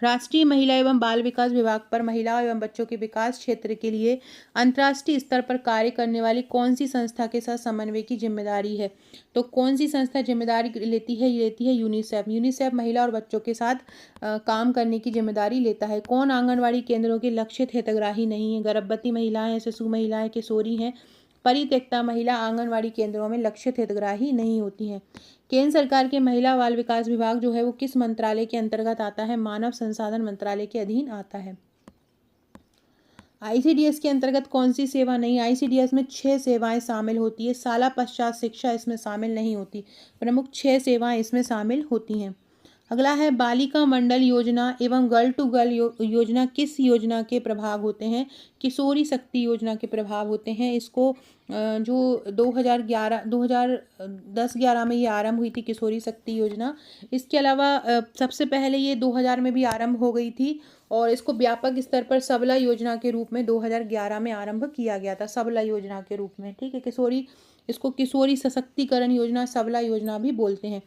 राष्ट्रीय महिला एवं बाल विकास विभाग पर महिलाओं एवं बच्चों के विकास क्षेत्र के लिए अंतर्राष्ट्रीय स्तर पर कार्य करने वाली कौन सी संस्था के साथ समन्वय की जिम्मेदारी है? तो कौन सी संस्था जिम्मेदारी लेती है? ये लेती है यूनिसेफ। यूनिसेफ महिला और बच्चों के साथ काम करने की जिम्मेदारी लेता है। कौन आंगनवाड़ी केंद्रों के लक्षित हितग्राही नहीं है? गर्भवती महिलाएं, शिशु महिलाएं, किशोरी हैं, परित्यक्ता महिला आंगनवाड़ी केंद्रों में लक्षित हितग्राही नहीं होती हैं। केंद्र सरकार के महिला बाल विकास विभाग जो है वो किस मंत्रालय के अंतर्गत आता है? मानव संसाधन मंत्रालय के अधीन आता है। आईसीडीएस के अंतर्गत कौन सी सेवा नहीं? आईसीडीएस में 6 सेवाएं शामिल होती है। शाला पश्चात शिक्षा इसमें शामिल नहीं होती। प्रमुख 6 सेवाएं इसमें शामिल होती हैं। अगला है बालिका मंडल योजना एवं गर्ल टू गर्ल योजना किस योजना के प्रभाव होते हैं? किशोरी शक्ति योजना के प्रभाव होते हैं। इसको जो 2010-11 में ये आरंभ हुई थी किशोरी शक्ति योजना। इसके अलावा सबसे पहले ये 2000 में भी आरंभ हो गई थी और इसको व्यापक स्तर पर सबला योजना के रूप में 2011 में आरंभ किया गया था, सबला योजना के रूप में। ठीक है, इसको किशोरी सशक्तिकरण योजना, सबला योजना भी बोलते हैं।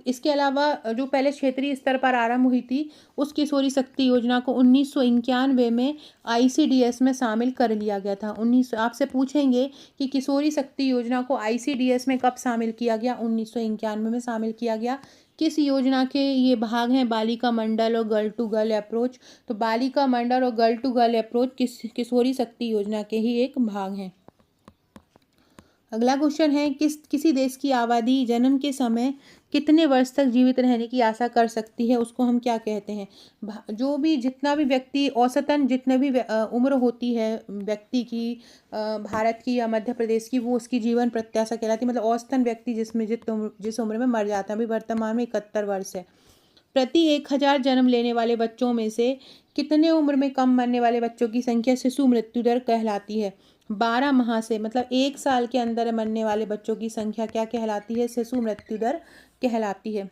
इसके अलावा जो पहले क्षेत्रीय स्तर पर आरंभ हुई थी उस किशोरी शक्ति योजना को 1991 में आईसीडीएस में शामिल कर लिया गया था। आपसे पूछेंगे कि किशोरी शक्ति योजना को आईसीडीएस में कब शामिल किया गया? 1991 में शामिल किया गया। किस योजना के ये भाग हैं? बालिका मंडल और गर्ल टू गर्ल अप्रोच। तो बालिका मंडल और गर्ल टू गर्ल अप्रोच किशोरी शक्ति योजना के ही एक भाग हैं। अगला क्वेश्चन है किसी देश की आबादी जन्म के समय कितने वर्ष तक जीवित रहने की आशा कर सकती है? उसको हम क्या कहते हैं? जितना भी व्यक्ति औसतन जितने भी उम्र होती है व्यक्ति की, भारत की या मध्य प्रदेश की, वो उसकी जीवन प्रत्याशा कहलाती है। मतलब औसतन व्यक्ति जिस उम्र में मर जाता है। अभी वर्तमान में 71 वर्ष है। प्रति 1000 जन्म लेने वाले बच्चों में से कितने उम्र में कम मरने वाले बच्चों की संख्या शिशु मृत्यु दर कहलाती है? 12 माह से, मतलब 1 साल के अंदर मरने वाले बच्चों की संख्या क्या कहलाती है? शिशु मृत्यु दर कहलाती है।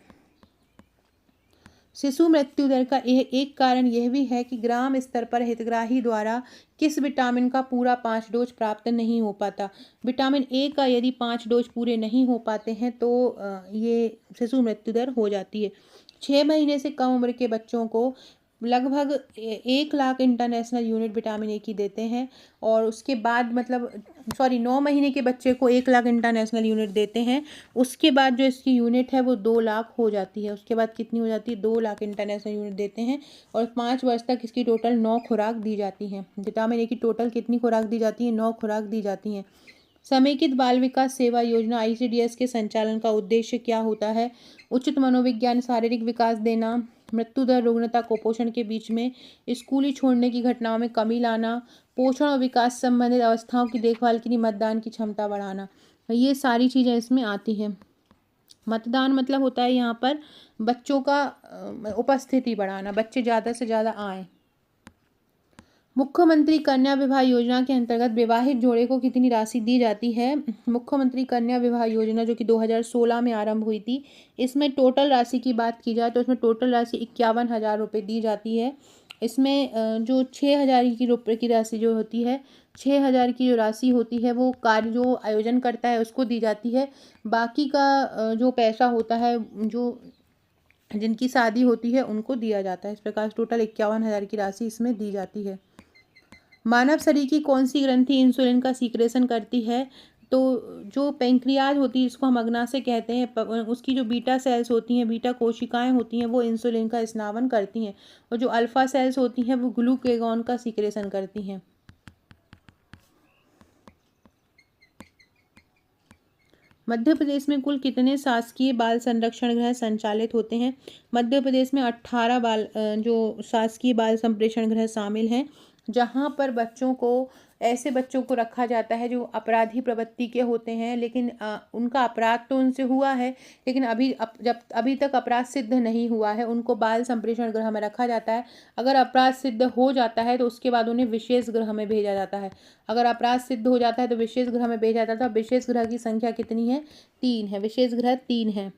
शिशु मृत्यु दर का एक कारण यह भी है कि ग्राम स्तर पर हितग्राही द्वारा किस विटामिन का पूरा 5 डोज प्राप्त नहीं हो पाता? विटामिन ए का यदि 5 डोज पूरे नहीं हो पाते हैं तो ये शिशु मृत्यु दर हो जाती है। 6 महीने से कम उम्र के बच्चों को लगभग 1 lakh international unit vitamin A की देते हैं और उसके बाद 9 महीने के बच्चे को 1 लाख इंटरनेशनल यूनिट देते हैं। उसके बाद जो इसकी यूनिट है वो 2 लाख हो जाती है। उसके बाद कितनी हो जाती है? 2 लाख इंटरनेशनल यूनिट देते हैं और 5 वर्ष तक इसकी टोटल 9 खुराक दी जाती हैं। विटामिन ए की टोटल कितनी खुराक दी जाती है? 9 खुराक दी जाती हैं। समेकित बाल विकास सेवा योजना आईसीडीएस के संचालन का उद्देश्य क्या होता है? उचित मनोविज्ञान, शारीरिक विकास देना, मृत्यु दर, रुग्णता, कुपोषण के बीच में स्कूली छोड़ने की घटनाओं में कमी लाना, पोषण और विकास संबंधित अवस्थाओं की देखभाल के लिए मतदान की क्षमता बढ़ाना। ये सारी चीज़ें इसमें आती हैं। मतदान मतलब होता है यहाँ पर बच्चों का उपस्थिति बढ़ाना, बच्चे ज़्यादा से ज़्यादा आएँ। मुख्यमंत्री कन्या विवाह योजना के अंतर्गत विवाहित जोड़े को कितनी राशि दी जाती है? मुख्यमंत्री कन्या विवाह योजना जो कि 2016 में आरंभ हुई थी, इसमें टोटल राशि की बात की जाए तो इसमें टोटल राशि 51,000 रुपये दी जाती है। इसमें जो 6,000 की रुपये की राशि जो होती है, 6,000 की जो राशि होती है वो कार्य जो आयोजन करता है उसको दी जाती है। बाकी का जो पैसा होता है जो जिनकी शादी होती है उनको दिया जाता है। इस प्रकार टोटल 51,000 की राशि इसमें दी जाती है। मानव शरीर की कौन सी ग्रंथि इंसुलिन का सीक्रेशन करती है? तो जो पेंक्रियाज होती है जिसको हम अग्नाशय कहते हैं, उसकी जो बीटा सेल्स होती हैं, बीटा कोशिकाएं होती हैं, वो इंसुलिन का स्नावन करती हैं और जो अल्फा सेल्स होती हैं वो ग्लूकेगॉन का सीक्रेशन करती हैं। मध्य प्रदेश में कुल कितने शासकीय बाल संरक्षण गृह संचालित होते हैं? मध्य प्रदेश में 18 जो शासकीय बाल संप्रेषण गृह शामिल हैं, जहाँ पर ऐसे बच्चों को रखा जाता है जो अपराधी प्रवृत्ति के होते हैं, लेकिन उनका अपराध तो उनसे हुआ है लेकिन अभी तक अपराध सिद्ध नहीं हुआ है, उनको बाल संप्रेषण गृह में रखा जाता है। अगर अपराध सिद्ध हो जाता है तो उसके बाद उन्हें विशेष गृह में भेजा जाता है। अगर अपराध सिद्ध हो जाता है तो विशेष गृह में भेजा जाता है। विशेष गृह की संख्या कितनी है? 3 है। विशेष गृह 3 है।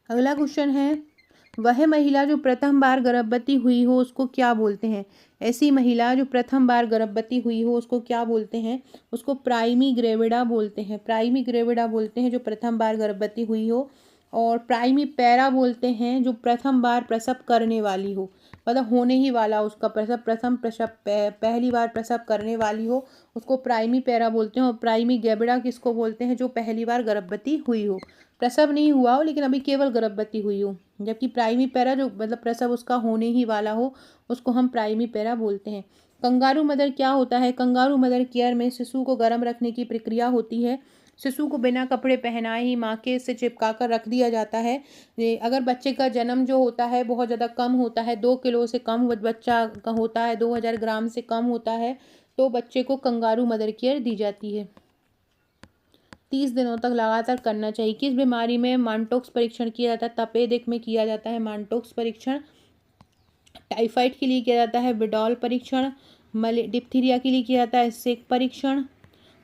अगला क्वेश्चन है वह महिला जो प्रथम बार गर्भवती हुई हो उसको क्या बोलते हैं? ऐसी महिला जो प्रथम बार गर्भवती हुई हो उसको क्या बोलते हैं? उसको प्राइमी ग्रेविडा बोलते हैं। प्राइमी ग्रेविडा बोलते हैं जो प्रथम बार गर्भवती हुई हो, और प्राइमी पैरा बोलते हैं जो प्रथम बार प्रसव करने वाली हो, मतलब होने ही वाला उसका प्रसव पहली बार प्रसव करने वाली हो, उसको प्राइमी पैरा बोलते हैं। और प्राइमी ग्रेविडा किसको बोलते हैं? जो पहली बार गर्भवती हुई हो, प्रसव नहीं हुआ हो लेकिन अभी केवल गर्भवती हुई हो। जबकि प्राइमी पैरा जो मतलब प्रसव उसका होने ही वाला हो, उसको हम प्राइमी पैरा बोलते हैं। कंगारू मदर क्या होता है? कंगारू मदर केयर में शिशु को गर्म रखने की प्रक्रिया होती है। शिशु को बिना कपड़े पहनाए ही माँ के से चिपका कर रख दिया जाता है। अगर बच्चे का जन्म जो होता है बहुत ज़्यादा कम होता है, 2 किलो से कम बच्चा का होता है, 2000 ग्राम से कम होता है, तो बच्चे को कंगारू मदर केयर दी जाती है। 30 दिनों तक लगातार करना चाहिए। किस बीमारी में मानटोक्स परीक्षण किया जाता है? तपेदिक में किया जाता है मानटोक्स परीक्षण। टाइफाइड के लिए किया जाता है विडॉल परीक्षण। डिप्थीरिया के लिए किया जाता है सेक परीक्षण।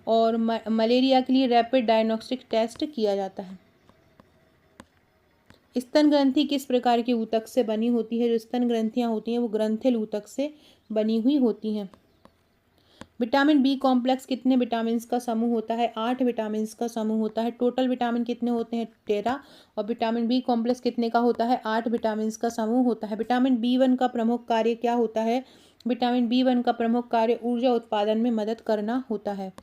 और मलेरिया के लिए रैपिड डायग्नोस्टिक टेस्ट किया जाता है। स्तन ग्रंथि किस प्रकार के ऊतक से बनी होती है? जो स्तन ग्रंथियां होती हैं वो ग्रंथिल ऊतक से बनी हुई होती हैं। विटामिन बी कॉम्प्लेक्स कितने विटामिन का समूह होता है? 8 विटामिन का समूह होता है। टोटल विटामिन कितने होते हैं? 13। और विटामिन बी कॉम्प्लेक्स कितने का होता है? 8 विटामिन का समूह होता है। विटामिन B1 का प्रमुख कार्य क्या होता है? विटामिन B1 का प्रमुख कार्य ऊर्जा उत्पादन में मदद करना होता है।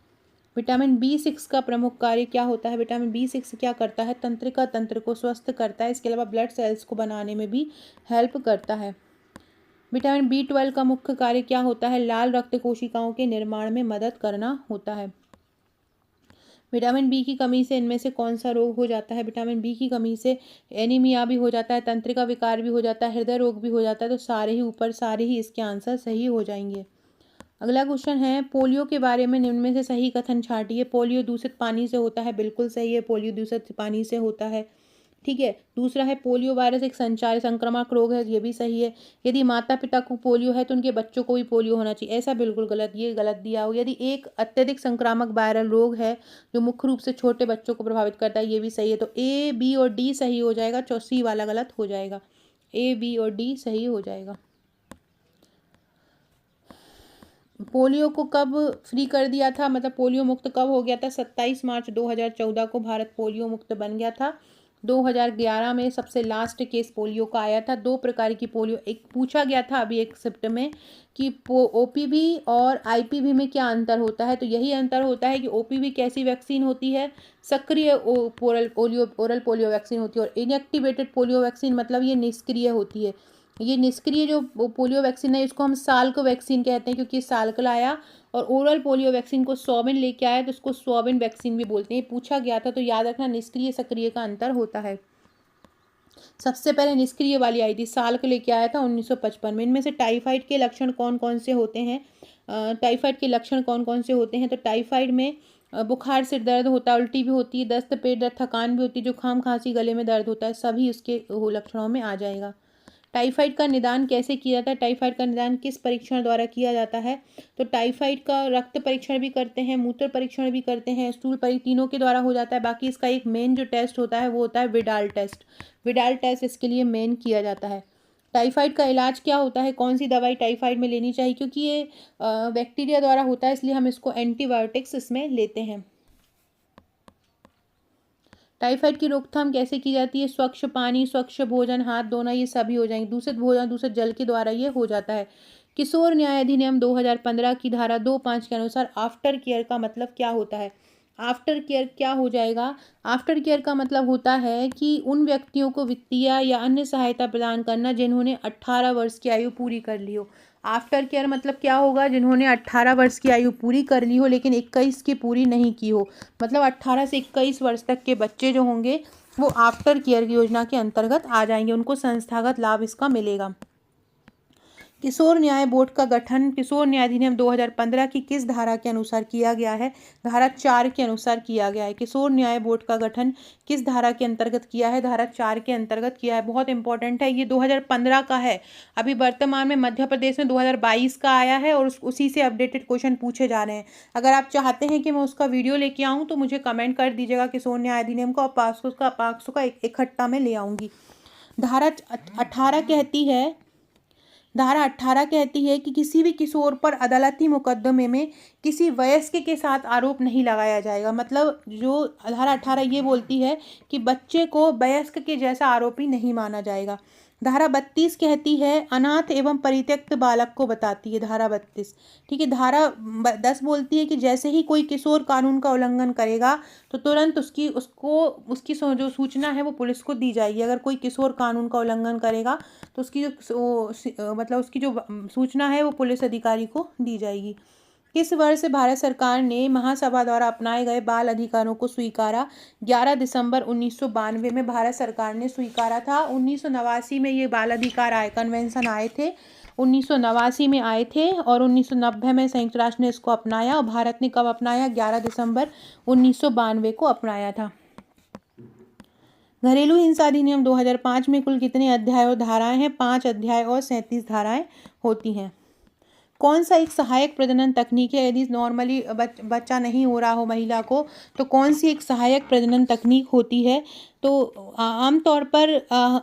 विटामिन B6 का प्रमुख कार्य क्या होता है? विटामिन B6 क्या करता है? तंत्रिका तंत्र को स्वस्थ करता है। इसके अलावा ब्लड सेल्स को बनाने में भी हेल्प करता है। विटामिन B12 का मुख्य कार्य क्या होता है? लाल रक्त कोशिकाओं के निर्माण में मदद करना होता है। विटामिन बी की कमी से इनमें से कौन सा रोग हो जाता है? विटामिन बी की कमी से एनीमिया भी हो जाता है, तंत्रिका विकार भी हो जाता है, हृदय रोग भी हो जाता है। तो सारे ही इसके आंसर सही हो जाएंगे। अगला क्वेश्चन है, पोलियो के बारे में निम्न में से सही कथन छांटिए। पोलियो दूषित पानी से होता है, बिल्कुल सही है, पोलियो दूषित पानी से होता है। ठीक है। दूसरा है, पोलियो वायरस एक संक्रामक रोग है, ये भी सही है। यदि माता पिता को पोलियो है तो उनके बच्चों को भी पोलियो होना चाहिए, ऐसा बिल्कुल गलत, ये गलत दिया हो। यदि एक अत्यधिक संक्रामक वायरल रोग है जो मुख्य रूप से छोटे बच्चों को प्रभावित करता है, ये भी सही है। तो A, B और D सही हो जाएगा, C वाला गलत हो जाएगा। A, B और D सही हो जाएगा। पोलियो को कब फ्री कर दिया था, मतलब पोलियो मुक्त कब हो गया था? 27 मार्च 2014 को भारत पोलियो मुक्त बन गया था। 2011 में सबसे लास्ट केस पोलियो का आया था। 2 प्रकार की पोलियो, एक पूछा गया था अभी एक शिफ्ट में कि OPV और IPV में क्या अंतर होता है। तो यही अंतर होता है कि OPV कैसी वैक्सीन होती है? सक्रिय ओरल पोलियो वैक्सीन होती है। और इनएक्टिवेटेड पोलियो वैक्सीन मतलब ये निष्क्रिय होती है। ये निष्क्रिय जो पोलियो वैक्सीन है इसको हम साल्क वैक्सीन कहते हैं, क्योंकि साल्क लाया। और ओरल पोलियो वैक्सीन को स्वाबिन लेके आया तो इसको स्वाबिन वैक्सीन भी बोलते हैं। ये पूछा गया था, तो याद रखना निष्क्रिय सक्रिय का अंतर होता है। सबसे पहले निष्क्रिय वाली आई थी, साल्क लेके आया था 1955 में। इनमें से टाइफाइड के लक्षण कौन कौन से होते हैं? टाइफाइड के लक्षण कौन कौन से होते हैं? तो टाइफाइड में बुखार, सिर दर्द होता है, उल्टी भी होती है, दस्त, पेट दर्द, थकान भी होती है, जुकाम, खांसी, गले में दर्द होता है, सभी उसके लक्षणों में आ जाएगा। टाइफाइड का निदान कैसे किया जाता है? टाइफाइड का निदान किस परीक्षण द्वारा किया जाता है? तो टाइफाइड का रक्त परीक्षण भी करते हैं, मूत्र परीक्षण भी करते हैं, स्टूल परीक्षण, तीनों के द्वारा हो जाता है। बाकी इसका एक मेन जो टेस्ट होता है वो होता है विडाल टेस्ट। विडाल टेस्ट इसके लिए मेन किया जाता है। टाइफाइड का इलाज क्या होता है? कौन सी दवाई टाइफाइड में लेनी चाहिए? क्योंकि ये बैक्टीरिया द्वारा होता है, इसलिए हम इसको एंटीबायोटिक्स इसमें लेते हैं। टाइफाइड की रोकथाम कैसे की जाती है? स्वच्छ पानी, स्वच्छ भोजन, हाथ धोना, ये सभी हो जाएंगे। दूषित भोजन, दूषित जल के द्वारा ये हो जाता है। किशोर न्याय अधिनियम 2015 की धारा 2(5) के अनुसार आफ्टर केयर का मतलब क्या होता है? आफ्टर केयर क्या हो जाएगा? आफ्टर केयर का मतलब होता है कि उन व्यक्तियों को वित्तीय या अन्य सहायता प्रदान करना जिन्होंने 18 वर्ष की आयु पूरी कर ली हो। आफ्टर केयर मतलब क्या होगा? जिन्होंने 18 वर्ष की आयु पूरी कर ली हो लेकिन 21 की पूरी नहीं की हो। मतलब 18 से 21 वर्ष तक के बच्चे जो होंगे वो आफ्टर केयर योजना के अंतर्गत आ जाएंगे, उनको संस्थागत लाभ इसका मिलेगा। किशोर न्याय बोर्ड का गठन किशोर न्याय अधिनियम 2015 की किस धारा के अनुसार किया गया है? धारा 4 के अनुसार किया गया है। किशोर न्याय बोर्ड का गठन किस धारा के अंतर्गत किया है? धारा 4 के अंतर्गत किया है। बहुत इंपॉर्टेंट है, ये 2015 का है। अभी वर्तमान में मध्य प्रदेश में 2022 का आया है और उसी से अपडेटेड क्वेश्चन पूछे जा रहे हैं। अगर आप चाहते हैं कि मैं उसका वीडियो लेके आऊँ तो मुझे कमेंट कर दीजिएगा किशोर न्याय अधिनियम को, और 500 का इकट्ठा में ले आऊँगी। धारा 18 कहती है कि किसी भी किशोर पर अदालती मुकदमे में किसी वयस्क के साथ आरोप नहीं लगाया जाएगा। मतलब जो धारा 18 ये बोलती है कि बच्चे को वयस्क के जैसा आरोपी नहीं माना जाएगा। धारा 32 कहती है अनाथ एवं परित्यक्त बालक को बताती है, धारा 32। ठीक है, धारा 10 बोलती है कि जैसे ही कोई किशोर कानून का उल्लंघन करेगा तो तुरंत उसकी जो सूचना है वो पुलिस को दी जाएगी। अगर कोई किशोर कानून का उल्लंघन करेगा तो मतलब उसकी जो सूचना है वो पुलिस अधिकारी को दी जाएगी। किस वर्ष भारत सरकार ने महासभा द्वारा अपनाए गए बाल अधिकारों को स्वीकारा? 11 दिसंबर 1992 में भारत सरकार ने स्वीकारा था। 1989 में ये बाल अधिकार कन्वेंशन आए थे, 1989 में आए थे, और 1990 में संयुक्त राष्ट्र ने इसको अपनाया। और भारत ने कब अपनाया? 11 दिसंबर 1992 को अपनाया था। घरेलू हिंसा अधिनियम 2005 में कुल कितने अध्याय और धाराएं हैं? 5 अध्याय और 37 धाराएं होती हैं। कौन सा एक सहायक प्रजनन तकनीक है? यदि नॉर्मली बच्चा नहीं हो रहा हो महिला को तो कौन सी एक सहायक प्रजनन तकनीक होती है? तो आमतौर पर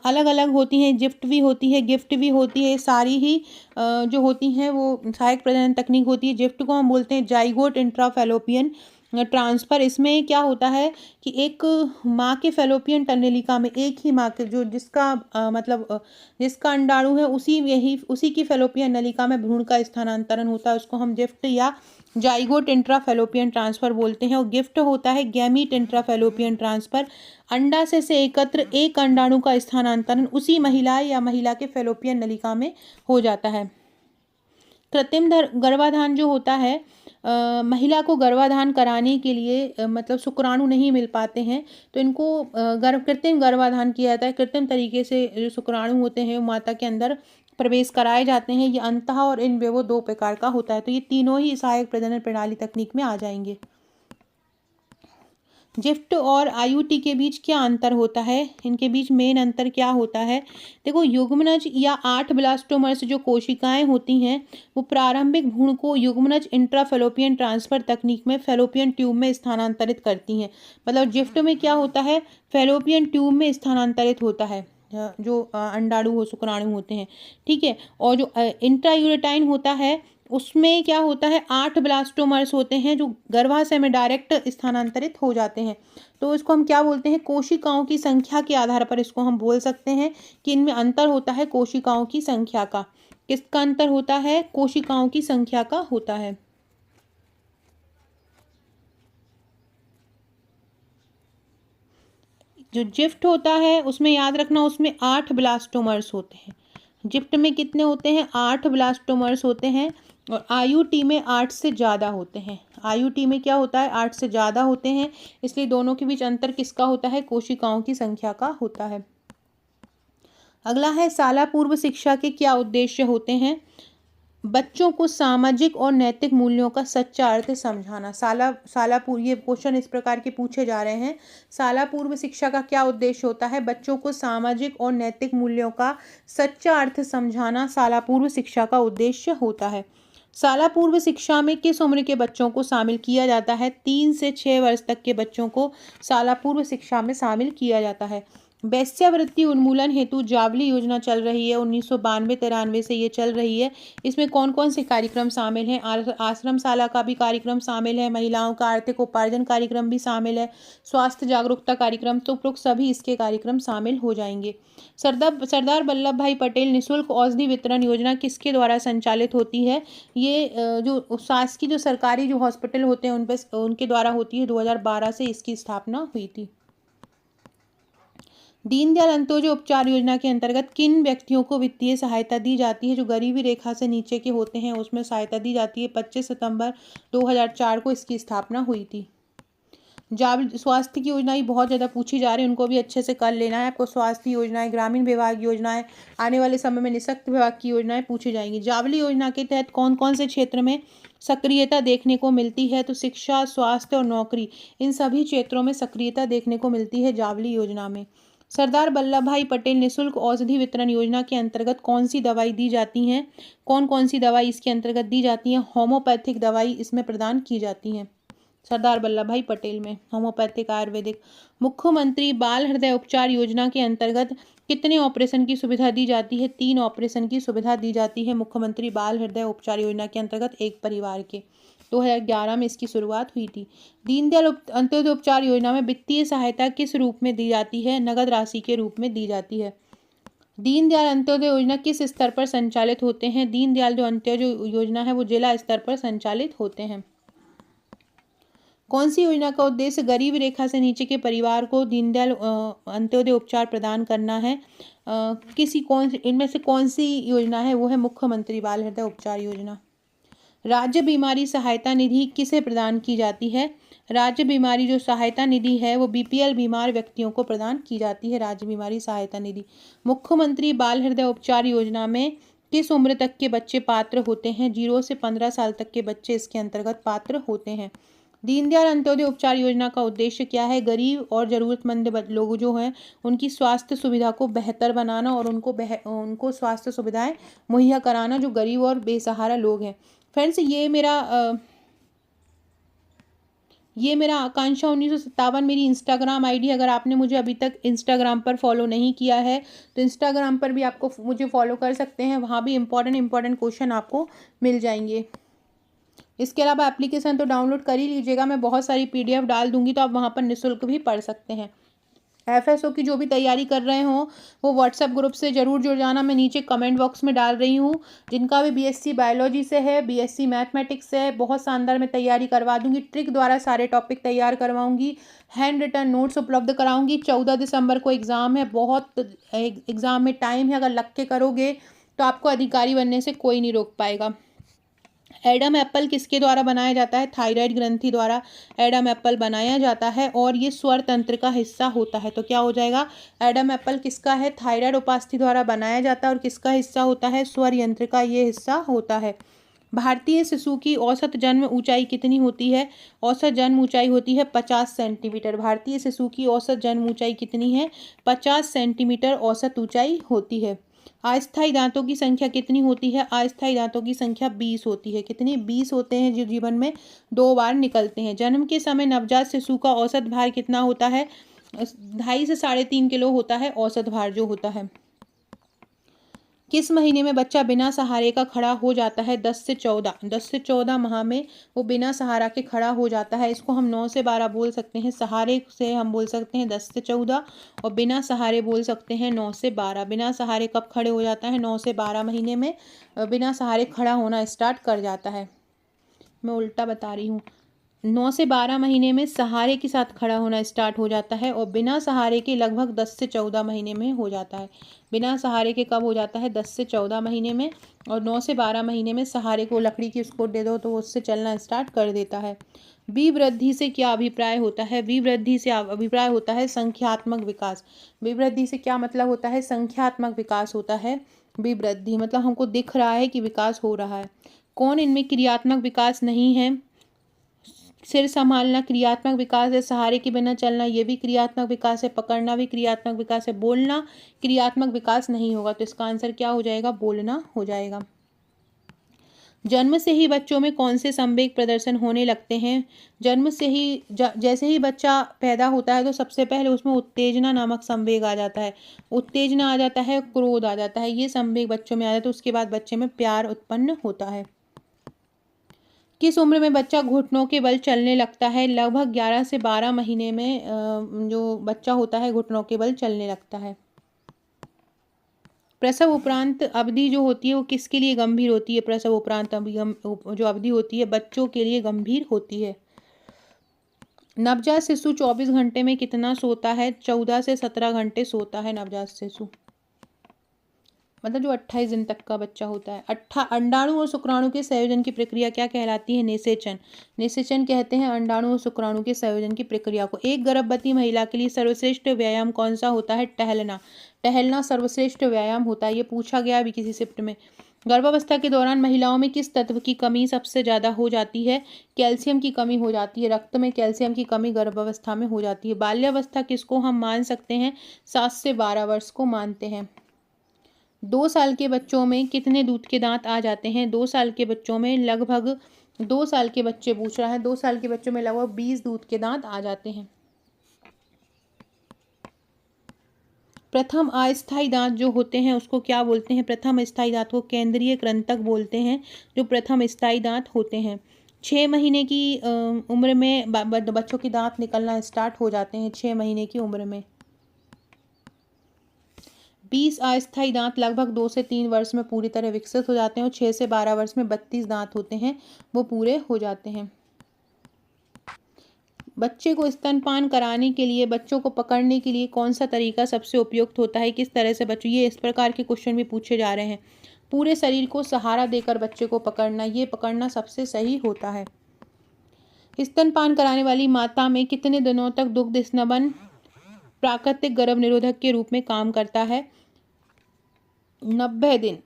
अलग अलग होती हैं, गिफ्ट भी होती है, गिफ्ट भी होती है, सारी ही जो होती हैं वो सहायक प्रजनन तकनीक होती है। गिफ्ट को हम बोलते हैं जाइगोट इंट्राफैलोपियन ट्रांसफ़र। इसमें क्या होता है कि एक माँ के फैलोपियन टनलिका में, एक ही माँ के जिसका अंडाणु है उसी की फैलोपियन नलिका में भ्रूण का स्थानांतरण होता है, उसको हम गिफ्ट या जाइगोट इंट्राफैलोपियन ट्रांसफ़र बोलते हैं। और गिफ्ट होता है गैमीट इंट्राफैलोपियन ट्रांसफ़र। अंडाशय से एकत्र एक अंडाणु का स्थानांतरण उसी महिला या महिला के फैलोपियन नलिका में हो जाता है। कृत्रिम गर्भाधान जो होता है, महिला को गर्भाधान कराने के लिए मतलब शुक्राणु नहीं मिल पाते हैं तो इनको कृत्रिम गर्भाधान किया जाता है। कृत्रिम तरीके से जो शुक्राणु होते हैं माता के अंदर प्रवेश कराए जाते हैं। ये अंतः और इन विवो 2 प्रकार का होता है। तो ये तीनों ही सहायक प्रजनन प्रणाली तकनीक में आ जाएंगे। गिफ्ट और आईयूटी के बीच क्या अंतर होता है? इनके बीच मेन अंतर क्या होता है? देखो, युग्मनज या 8 ब्लास्टोमर्स जो कोशिकाएं होती हैं वो प्रारंभिक भ्रूण को युग्मनज इंट्राफैलोपियन ट्रांसफर तकनीक में फैलोपियन ट्यूब में स्थानांतरित करती हैं। मतलब गिफ्ट में क्या होता है? फैलोपियन ट्यूब में स्थानांतरित होता है जो अंडाणु हो शुक्राणु होते हैं। ठीक है, और जो इंट्रायूरेटाइन होता है उसमें क्या होता है? 8 ब्लास्टोमर्स होते हैं जो गर्भाशय में डायरेक्ट स्थानांतरित हो जाते हैं। तो इसको हम क्या बोलते हैं? कोशिकाओं की संख्या के आधार पर इसको हम बोल सकते हैं कि इनमें अंतर होता है कोशिकाओं की संख्या का। किसका अंतर होता है? कोशिकाओं की संख्या का होता है। जो गिफ्ट होता है उसमें याद रखना, उसमें 8 ब्लास्टोमर्स होते हैं। गिफ्ट में कितने होते हैं? 8 ब्लास्टोमर्स होते हैं। और आईयूटी में 8 से ज़्यादा होते हैं। आईयूटी में क्या होता है? 8 से ज़्यादा होते हैं। इसलिए दोनों के बीच अंतर किसका होता है? कोशिकाओं की संख्या का होता है। अगला है शाला पूर्व शिक्षा के क्या उद्देश्य होते हैं? बच्चों को सामाजिक और नैतिक मूल्यों का सच्चा अर्थ समझाना। ये क्वेश्चन इस प्रकार के पूछे जा रहे हैं। शाला पूर्व शिक्षा का क्या उद्देश्य होता है? बच्चों को सामाजिक और नैतिक मूल्यों का सच्चा अर्थ समझाना शाला पूर्व शिक्षा का उद्देश्य होता है। शाला पूर्व शिक्षा में किस उम्र के बच्चों को शामिल किया जाता है? 3 से 6 वर्ष तक के बच्चों को शाला पूर्व शिक्षा में शामिल किया जाता है। वेश्यावृत्ति उन्मूलन हेतु जावली योजना चल रही है, 1992-93 से ये चल रही है। इसमें कौन कौन से कार्यक्रम शामिल हैं? आश्रमशाला का भी कार्यक्रम शामिल है, महिलाओं का आर्थिक उपार्जन कार्यक्रम भी शामिल है, स्वास्थ्य जागरूकता कार्यक्रम, तो उपरोक्त सभी इसके कार्यक्रम शामिल हो जाएंगे। सरदार वल्लभ भाई पटेल निःशुल्क औषधि वितरण योजना किसके द्वारा संचालित होती है? ये जो शासकीय जो सरकारी जो हॉस्पिटल होते हैं उनके द्वारा होती है। 2012 से इसकी स्थापना हुई थी। दीनदयाल अंत्योदय उपचार योजना के अंतर्गत किन व्यक्तियों को वित्तीय सहायता दी जाती है? जो गरीबी रेखा से नीचे के होते हैं उसमें सहायता दी जाती है। 25 सितंबर 2004 को इसकी स्थापना हुई थी। स्वास्थ्य की योजनाएं बहुत ज़्यादा पूछी जा रही है, उनको भी अच्छे से कर लेना है आपको। स्वास्थ्य योजनाएं, ग्रामीण विभाग योजनाएं, आने वाले समय में निःशक्त विभाग की योजनाएं पूछी जाएंगी। जावली योजना के तहत कौन कौन से क्षेत्र में सक्रियता देखने को मिलती है? तो शिक्षा, स्वास्थ्य और नौकरी, इन सभी क्षेत्रों में सक्रियता देखने को मिलती है जावली योजना में। सरदार वल्लभ भाई पटेल निःशुल्क औषधि वितरण योजना के अंतर्गत कौन सी दवाई दी जाती हैं? कौन कौन सी दवाई इसके अंतर्गत दी जाती हैं? होम्योपैथिक दवाई इसमें प्रदान की जाती हैं सरदार वल्लभ भाई पटेल में, होम्योपैथिक आयुर्वेदिक। मुख्यमंत्री बाल हृदय उपचार योजना के अंतर्गत कितने ऑपरेशन की सुविधा दी जाती है? 3 ऑपरेशन की सुविधा दी जाती है मुख्यमंत्री बाल हृदय उपचार योजना के अंतर्गत एक परिवार के। 2011 में इसकी शुरुआत हुई थी। दीनदयाल अंत्योदय उपचार योजना में वित्तीय सहायता किस रूप में दी जाती है? नगद राशि के रूप में दी जाती है। दीनदयाल अंत्योदय योजना किस स्तर पर संचालित होते हैं? दीनदयाल जो अंत्योदय योजना है वो जिला स्तर पर संचालित होते हैं। कौन सी योजना का उद्देश्य गरीब रेखा से नीचे के परिवार को दीनदयाल अंत्योदय उपचार प्रदान करना है? इनमें से कौन सी योजना है? वो है मुख्यमंत्री बाल हृदय उपचार योजना। राज्य बीमारी सहायता निधि किसे प्रदान की जाती है? राज्य बीमारी जो सहायता निधि है वो बीपीएल बीमार व्यक्तियों को प्रदान की जाती है, राज्य बीमारी सहायता निधि। मुख्यमंत्री बाल हृदय उपचार योजना में किस उम्र तक के बच्चे पात्र होते हैं? 0 से 15 साल तक के बच्चे इसके अंतर्गत पात्र होते हैं। दीनदयाल अंत्योदय उपचार योजना का उद्देश्य क्या है? गरीब और ज़रूरतमंद लोग जो हैं उनकी स्वास्थ्य सुविधा को बेहतर बनाना और उनको स्वास्थ्य सुविधाएं मुहैया कराना, जो गरीब और बेसहारा लोग हैं। फ्रेंड्स, ये मेरा आकांक्षा 1957 मेरी इंस्टाग्राम आईडी। अगर आपने मुझे अभी तक इंस्टाग्राम पर फॉलो नहीं किया है तो इंस्टाग्राम पर भी आपको मुझे फॉलो कर सकते हैं, वहाँ भी इंपॉर्टेंट क्वेश्चन आपको मिल जाएंगे। इसके अलावा एप्लीकेशन तो डाउनलोड कर ही लीजिएगा, मैं बहुत सारी पीडीएफ डाल दूंगी तो आप वहाँ पर निःशुल्क भी पढ़ सकते हैं। एफएसओ की जो भी तैयारी कर रहे हो वो व्हाट्सएप ग्रुप से ज़रूर जुड़ जाना, मैं नीचे कमेंट बॉक्स में डाल रही हूँ। जिनका भी बीएससी बायोलॉजी से है, बीएससी मैथमेटिक्स से है, बहुत शानदार मैं तैयारी करवा दूंगी, ट्रिक द्वारा सारे टॉपिक तैयार करवाऊंगी, हैंड रिटन नोट्स उपलब्ध कराऊंगी। 14 दिसंबर को एग्ज़ाम है, बहुत एग्ज़ाम में टाइम है, अगर लग के करोगे तो आपको अधिकारी बनने से कोई नहीं रोक पाएगा। एडम एप्पल किसके द्वारा बनाया जाता है? थायराइड ग्रंथि द्वारा एडम एप्पल बनाया जाता है और ये स्वर तंत्र का हिस्सा होता है। तो क्या हो जाएगा? एडम एप्पल किसका है? थायराइड उपास्थि द्वारा बनाया जाता है और किसका हिस्सा होता है? स्वर यंत्र का ये हिस्सा होता है। भारतीय शिशु की औसत जन्म ऊंचाई कितनी होती है? औसत जन्म ऊंचाई होती है 50 सेंटीमीटर। भारतीय शिशु की औसत जन्म ऊंचाई कितनी है? 50 सेंटीमीटर औसत ऊंचाई होती है। अस्थायी दांतों की संख्या कितनी होती है? अस्थायी दांतों की संख्या 20 होती है। कितनी? 20 होते हैं, जो जीवन में 2 बार निकलते हैं। जन्म के समय नवजात शिशु का औसत भार कितना होता है? 2.5 से 3.5 किलो होता है औसत भार जो होता है। किस महीने में बच्चा बिना सहारे का खड़ा हो जाता है? 10 से 14 माह में वो बिना सहारा के खड़ा हो जाता है। इसको हम 9 से 12 बोल सकते हैं। सहारे से हम बोल सकते हैं 10 से 14 और बिना सहारे बोल सकते हैं 9 से 12। बिना सहारे कब खड़े हो जाता है? 9 से 12 महीने में बिना सहारे खड़ा होना स्टार्ट कर जाता है। मैं उल्टा बता रही हूँ, 9 से 12 महीने में सहारे के साथ खड़ा होना स्टार्ट हो जाता है और बिना सहारे के लगभग 10 से 14 महीने में हो जाता है। बिना सहारे के कब हो जाता है? 10 से 14 महीने में। और 9 से 12 महीने में सहारे को लकड़ी की उसको दे दो तो उससे चलना स्टार्ट कर देता है। विवृद्धि से क्या अभिप्राय होता है? विवृद्धि से अभिप्राय होता है संख्यात्मक विकास। विवृद्धि से क्या मतलब होता है? संख्यात्मक विकास होता है विवृद्धि, मतलब हमको दिख रहा है कि विकास हो रहा है। कौन इनमें क्रियात्मक विकास नहीं है? सिर संभालना क्रियात्मक विकास है, सहारे के बिना चलना ये भी क्रियात्मक विकास है, पकड़ना भी क्रियात्मक विकास है, बोलना क्रियात्मक विकास नहीं होगा। तो इसका आंसर क्या हो जाएगा? बोलना हो जाएगा। जन्म से ही बच्चों में कौन से संवेग प्रदर्शन होने लगते हैं? जन्म से ही जैसे ही बच्चा पैदा होता है तो सबसे पहले उसमें उत्तेजना नामक संवेग आ जाता है। उत्तेजना आ जाता है, क्रोध आ जाता है, ये संवेग बच्चों में आ जाता है। उसके बाद बच्चे में प्यार उत्पन्न होता है। किस उम्र में बच्चा घुटनों के बल चलने लगता है? लगभग 11 से 12 महीने में जो बच्चा होता है घुटनों के बल चलने लगता है। प्रसव उपरांत अवधि जो होती है वो किसके लिए गंभीर होती है? प्रसव उपरांत जो अवधि होती है बच्चों के लिए गंभीर होती है। नवजात शिशु 24 घंटे में कितना सोता है? 14 से 17 घंटे सोता है नवजात शिशु, मतलब जो 28 दिन तक का बच्चा होता है। अंडाणु और शुक्राणु के संयोजन की प्रक्रिया क्या कहलाती है? निषेचन। निषेचन कहते हैं अंडाणु और शुक्राणु के संयोजन की प्रक्रिया को। एक गर्भवती महिला के लिए सर्वश्रेष्ठ व्यायाम कौन सा होता है? टहलना। टहलना सर्वश्रेष्ठ व्यायाम होता है, ये पूछा गया अभी किसी शिफ्ट में। गर्भावस्था के दौरान महिलाओं में किस तत्व की कमी सबसे ज़्यादा हो जाती है? कैल्शियम की कमी हो जाती है। रक्त में कैल्शियम की कमी गर्भावस्था में हो जाती है। बाल्यावस्था किसको हम मान सकते हैं? 7 से 12 वर्ष को मानते हैं। 2 साल के बच्चों में कितने दूध के दांत आ जाते हैं? 2 साल के बच्चों में लगभग 2 साल के बच्चे पूछ रहा है, 2 साल के बच्चों में लगभग 20 दूध के दांत आ जाते हैं। प्रथम अस्थायी दांत जो होते हैं उसको क्या बोलते हैं? प्रथम स्थायी दांत को केंद्रीय कृंतक बोलते हैं, जो प्रथम स्थायी दांत होते हैं। 6 महीने की उम्र में बच्चों के दांत निकलना स्टार्ट हो जाते हैं, 6 महीने की उम्र में। 20 अस्थायी दांत लगभग 2 से 3 वर्ष में पूरी तरह विकसित हो जाते हैं और 6 से 12 वर्ष में 32 दांत होते हैं वो पूरे हो जाते हैं। बच्चे को स्तनपान कराने के लिए, बच्चों को पकड़ने के लिए कौन सा तरीका सबसे उपयुक्त होता है? किस तरह से बच्चों, ये इस प्रकार के क्वेश्चन भी पूछे जा रहे हैं। पूरे शरीर को सहारा देकर बच्चे को पकड़ना, ये पकड़ना सबसे सही होता है। स्तनपान कराने वाली माता में कितने दिनों तक दुग्ध स्नबन प्राकृतिक गर्भ निरोधक के रूप में काम करता है? 90 दिन।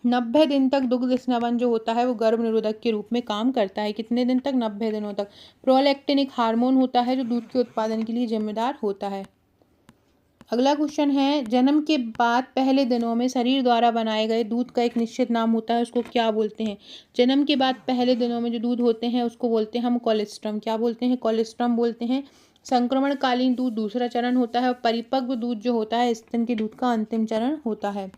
90 दिन तक दुग्ध स्नबन जो होता है वो गर्भ निरोधक के रूप में काम करता है। कितने दिन तक? 90 दिनों तक। प्रोलैक्टिन एक हार्मोन होता है जो दूध के उत्पादन के लिए जिम्मेदार होता है। अगला क्वेश्चन है, जन्म के बाद पहले दिनों में शरीर द्वारा बनाए गए दूध का एक निश्चित नाम होता है, उसको क्या बोलते हैं? जन्म के बाद पहले दिनों में जो दूध होते हैं उसको बोलते हैं हम कोलेस्ट्रम। क्या बोलते हैं? कोलेस्ट्रम बोलते हैं। संक्रमणकालीन दूध दूसरा चरण होता है और परिपक्व दूध जो होता है स्तन के दूध का अंतिम चरण होता है।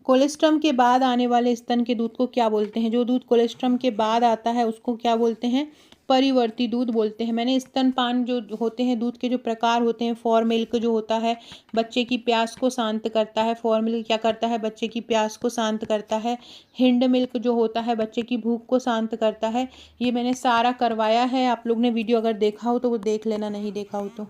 कोलेस्ट्रम के बाद आने वाले स्तन के दूध को क्या बोलते हैं? जो दूध कोलेस्ट्रम के बाद आता है उसको क्या बोलते हैं? परिवर्ती दूध बोलते हैं। मैंने स्तनपान जो होते हैं दूध के जो प्रकार होते हैं, फॉर मिल्क जो होता है बच्चे की प्यास को शांत करता है। फॉर मिल्क क्या करता है? बच्चे की प्यास को शांत करता है। हिंड मिल्क जो होता है बच्चे की भूख को शांत करता है। ये मैंने सारा करवाया है, आप लोग ने वीडियो अगर देखा हो तो वो देख लेना, नहीं देखा हो तो।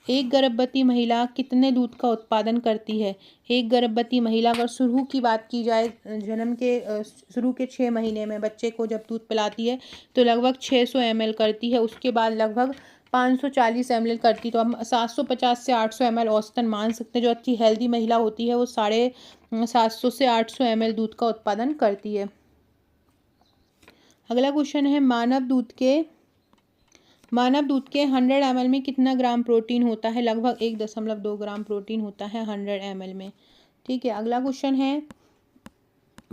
एक गर्भवती महिला कितने दूध का उत्पादन करती है? एक गर्भवती महिला, अगर शुरू की बात की जाए, जन्म के शुरू के 6 महीने में बच्चे को जब दूध पिलाती है तो लगभग 600 ml करती है। उसके बाद लगभग 540 ml करती, तो हम 750 से 800 ml औसतन मान सकते हैं। जो अच्छी हेल्दी महिला होती है वो 750 से 800 ml दूध का उत्पादन करती है। अगला क्वेश्चन है, मानव दूध के 100 ml में कितना ग्राम प्रोटीन होता है? लगभग 1.2 ग्राम प्रोटीन होता है 100 ml में। ठीक है। अगला क्वेश्चन है,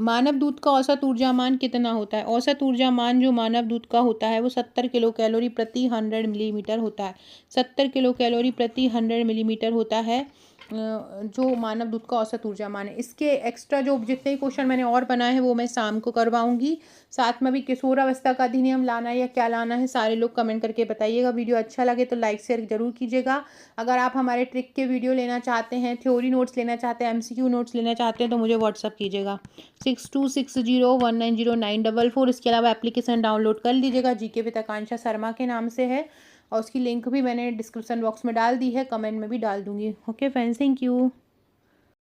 मानव दूध का औसत ऊर्जा मान कितना होता है? औसत ऊर्जा मान जो मानव दूध का होता है वो 70 किलो कैलोरी प्रति 100 मिलीमीटर होता है। 70 किलो कैलोरी प्रति 100 मिलीमीटर होता है जो मानव दूध का औसत ऊर्जा मान है। इसके एक्स्ट्रा जो जितने क्वेश्चन मैंने और बनाए हैं वो मैं शाम को करवाऊंगी। साथ में भी किशोरावस्था का अधिनियम लाना है या क्या लाना है, सारे लोग कमेंट करके बताइएगा। वीडियो अच्छा लगे तो लाइक शेयर जरूर कीजिएगा। अगर आप हमारे ट्रिक के वीडियो लेना चाहते हैं, थ्योरी नोट्स लेना चाहते हैं, MCQ नोट्स लेना चाहते हैं तो मुझे व्हाट्सअप कीजिएगा 6260190944। इसके अलावा एप्लीकेशन डाउनलोड कर लीजिएगा, GK विद आकांक्षा शर्मा के नाम से है और उसकी लिंक भी मैंने डिस्क्रिप्शन बॉक्स में डाल दी है, कमेंट में भी डाल दूंगी। Okay friends, thank you.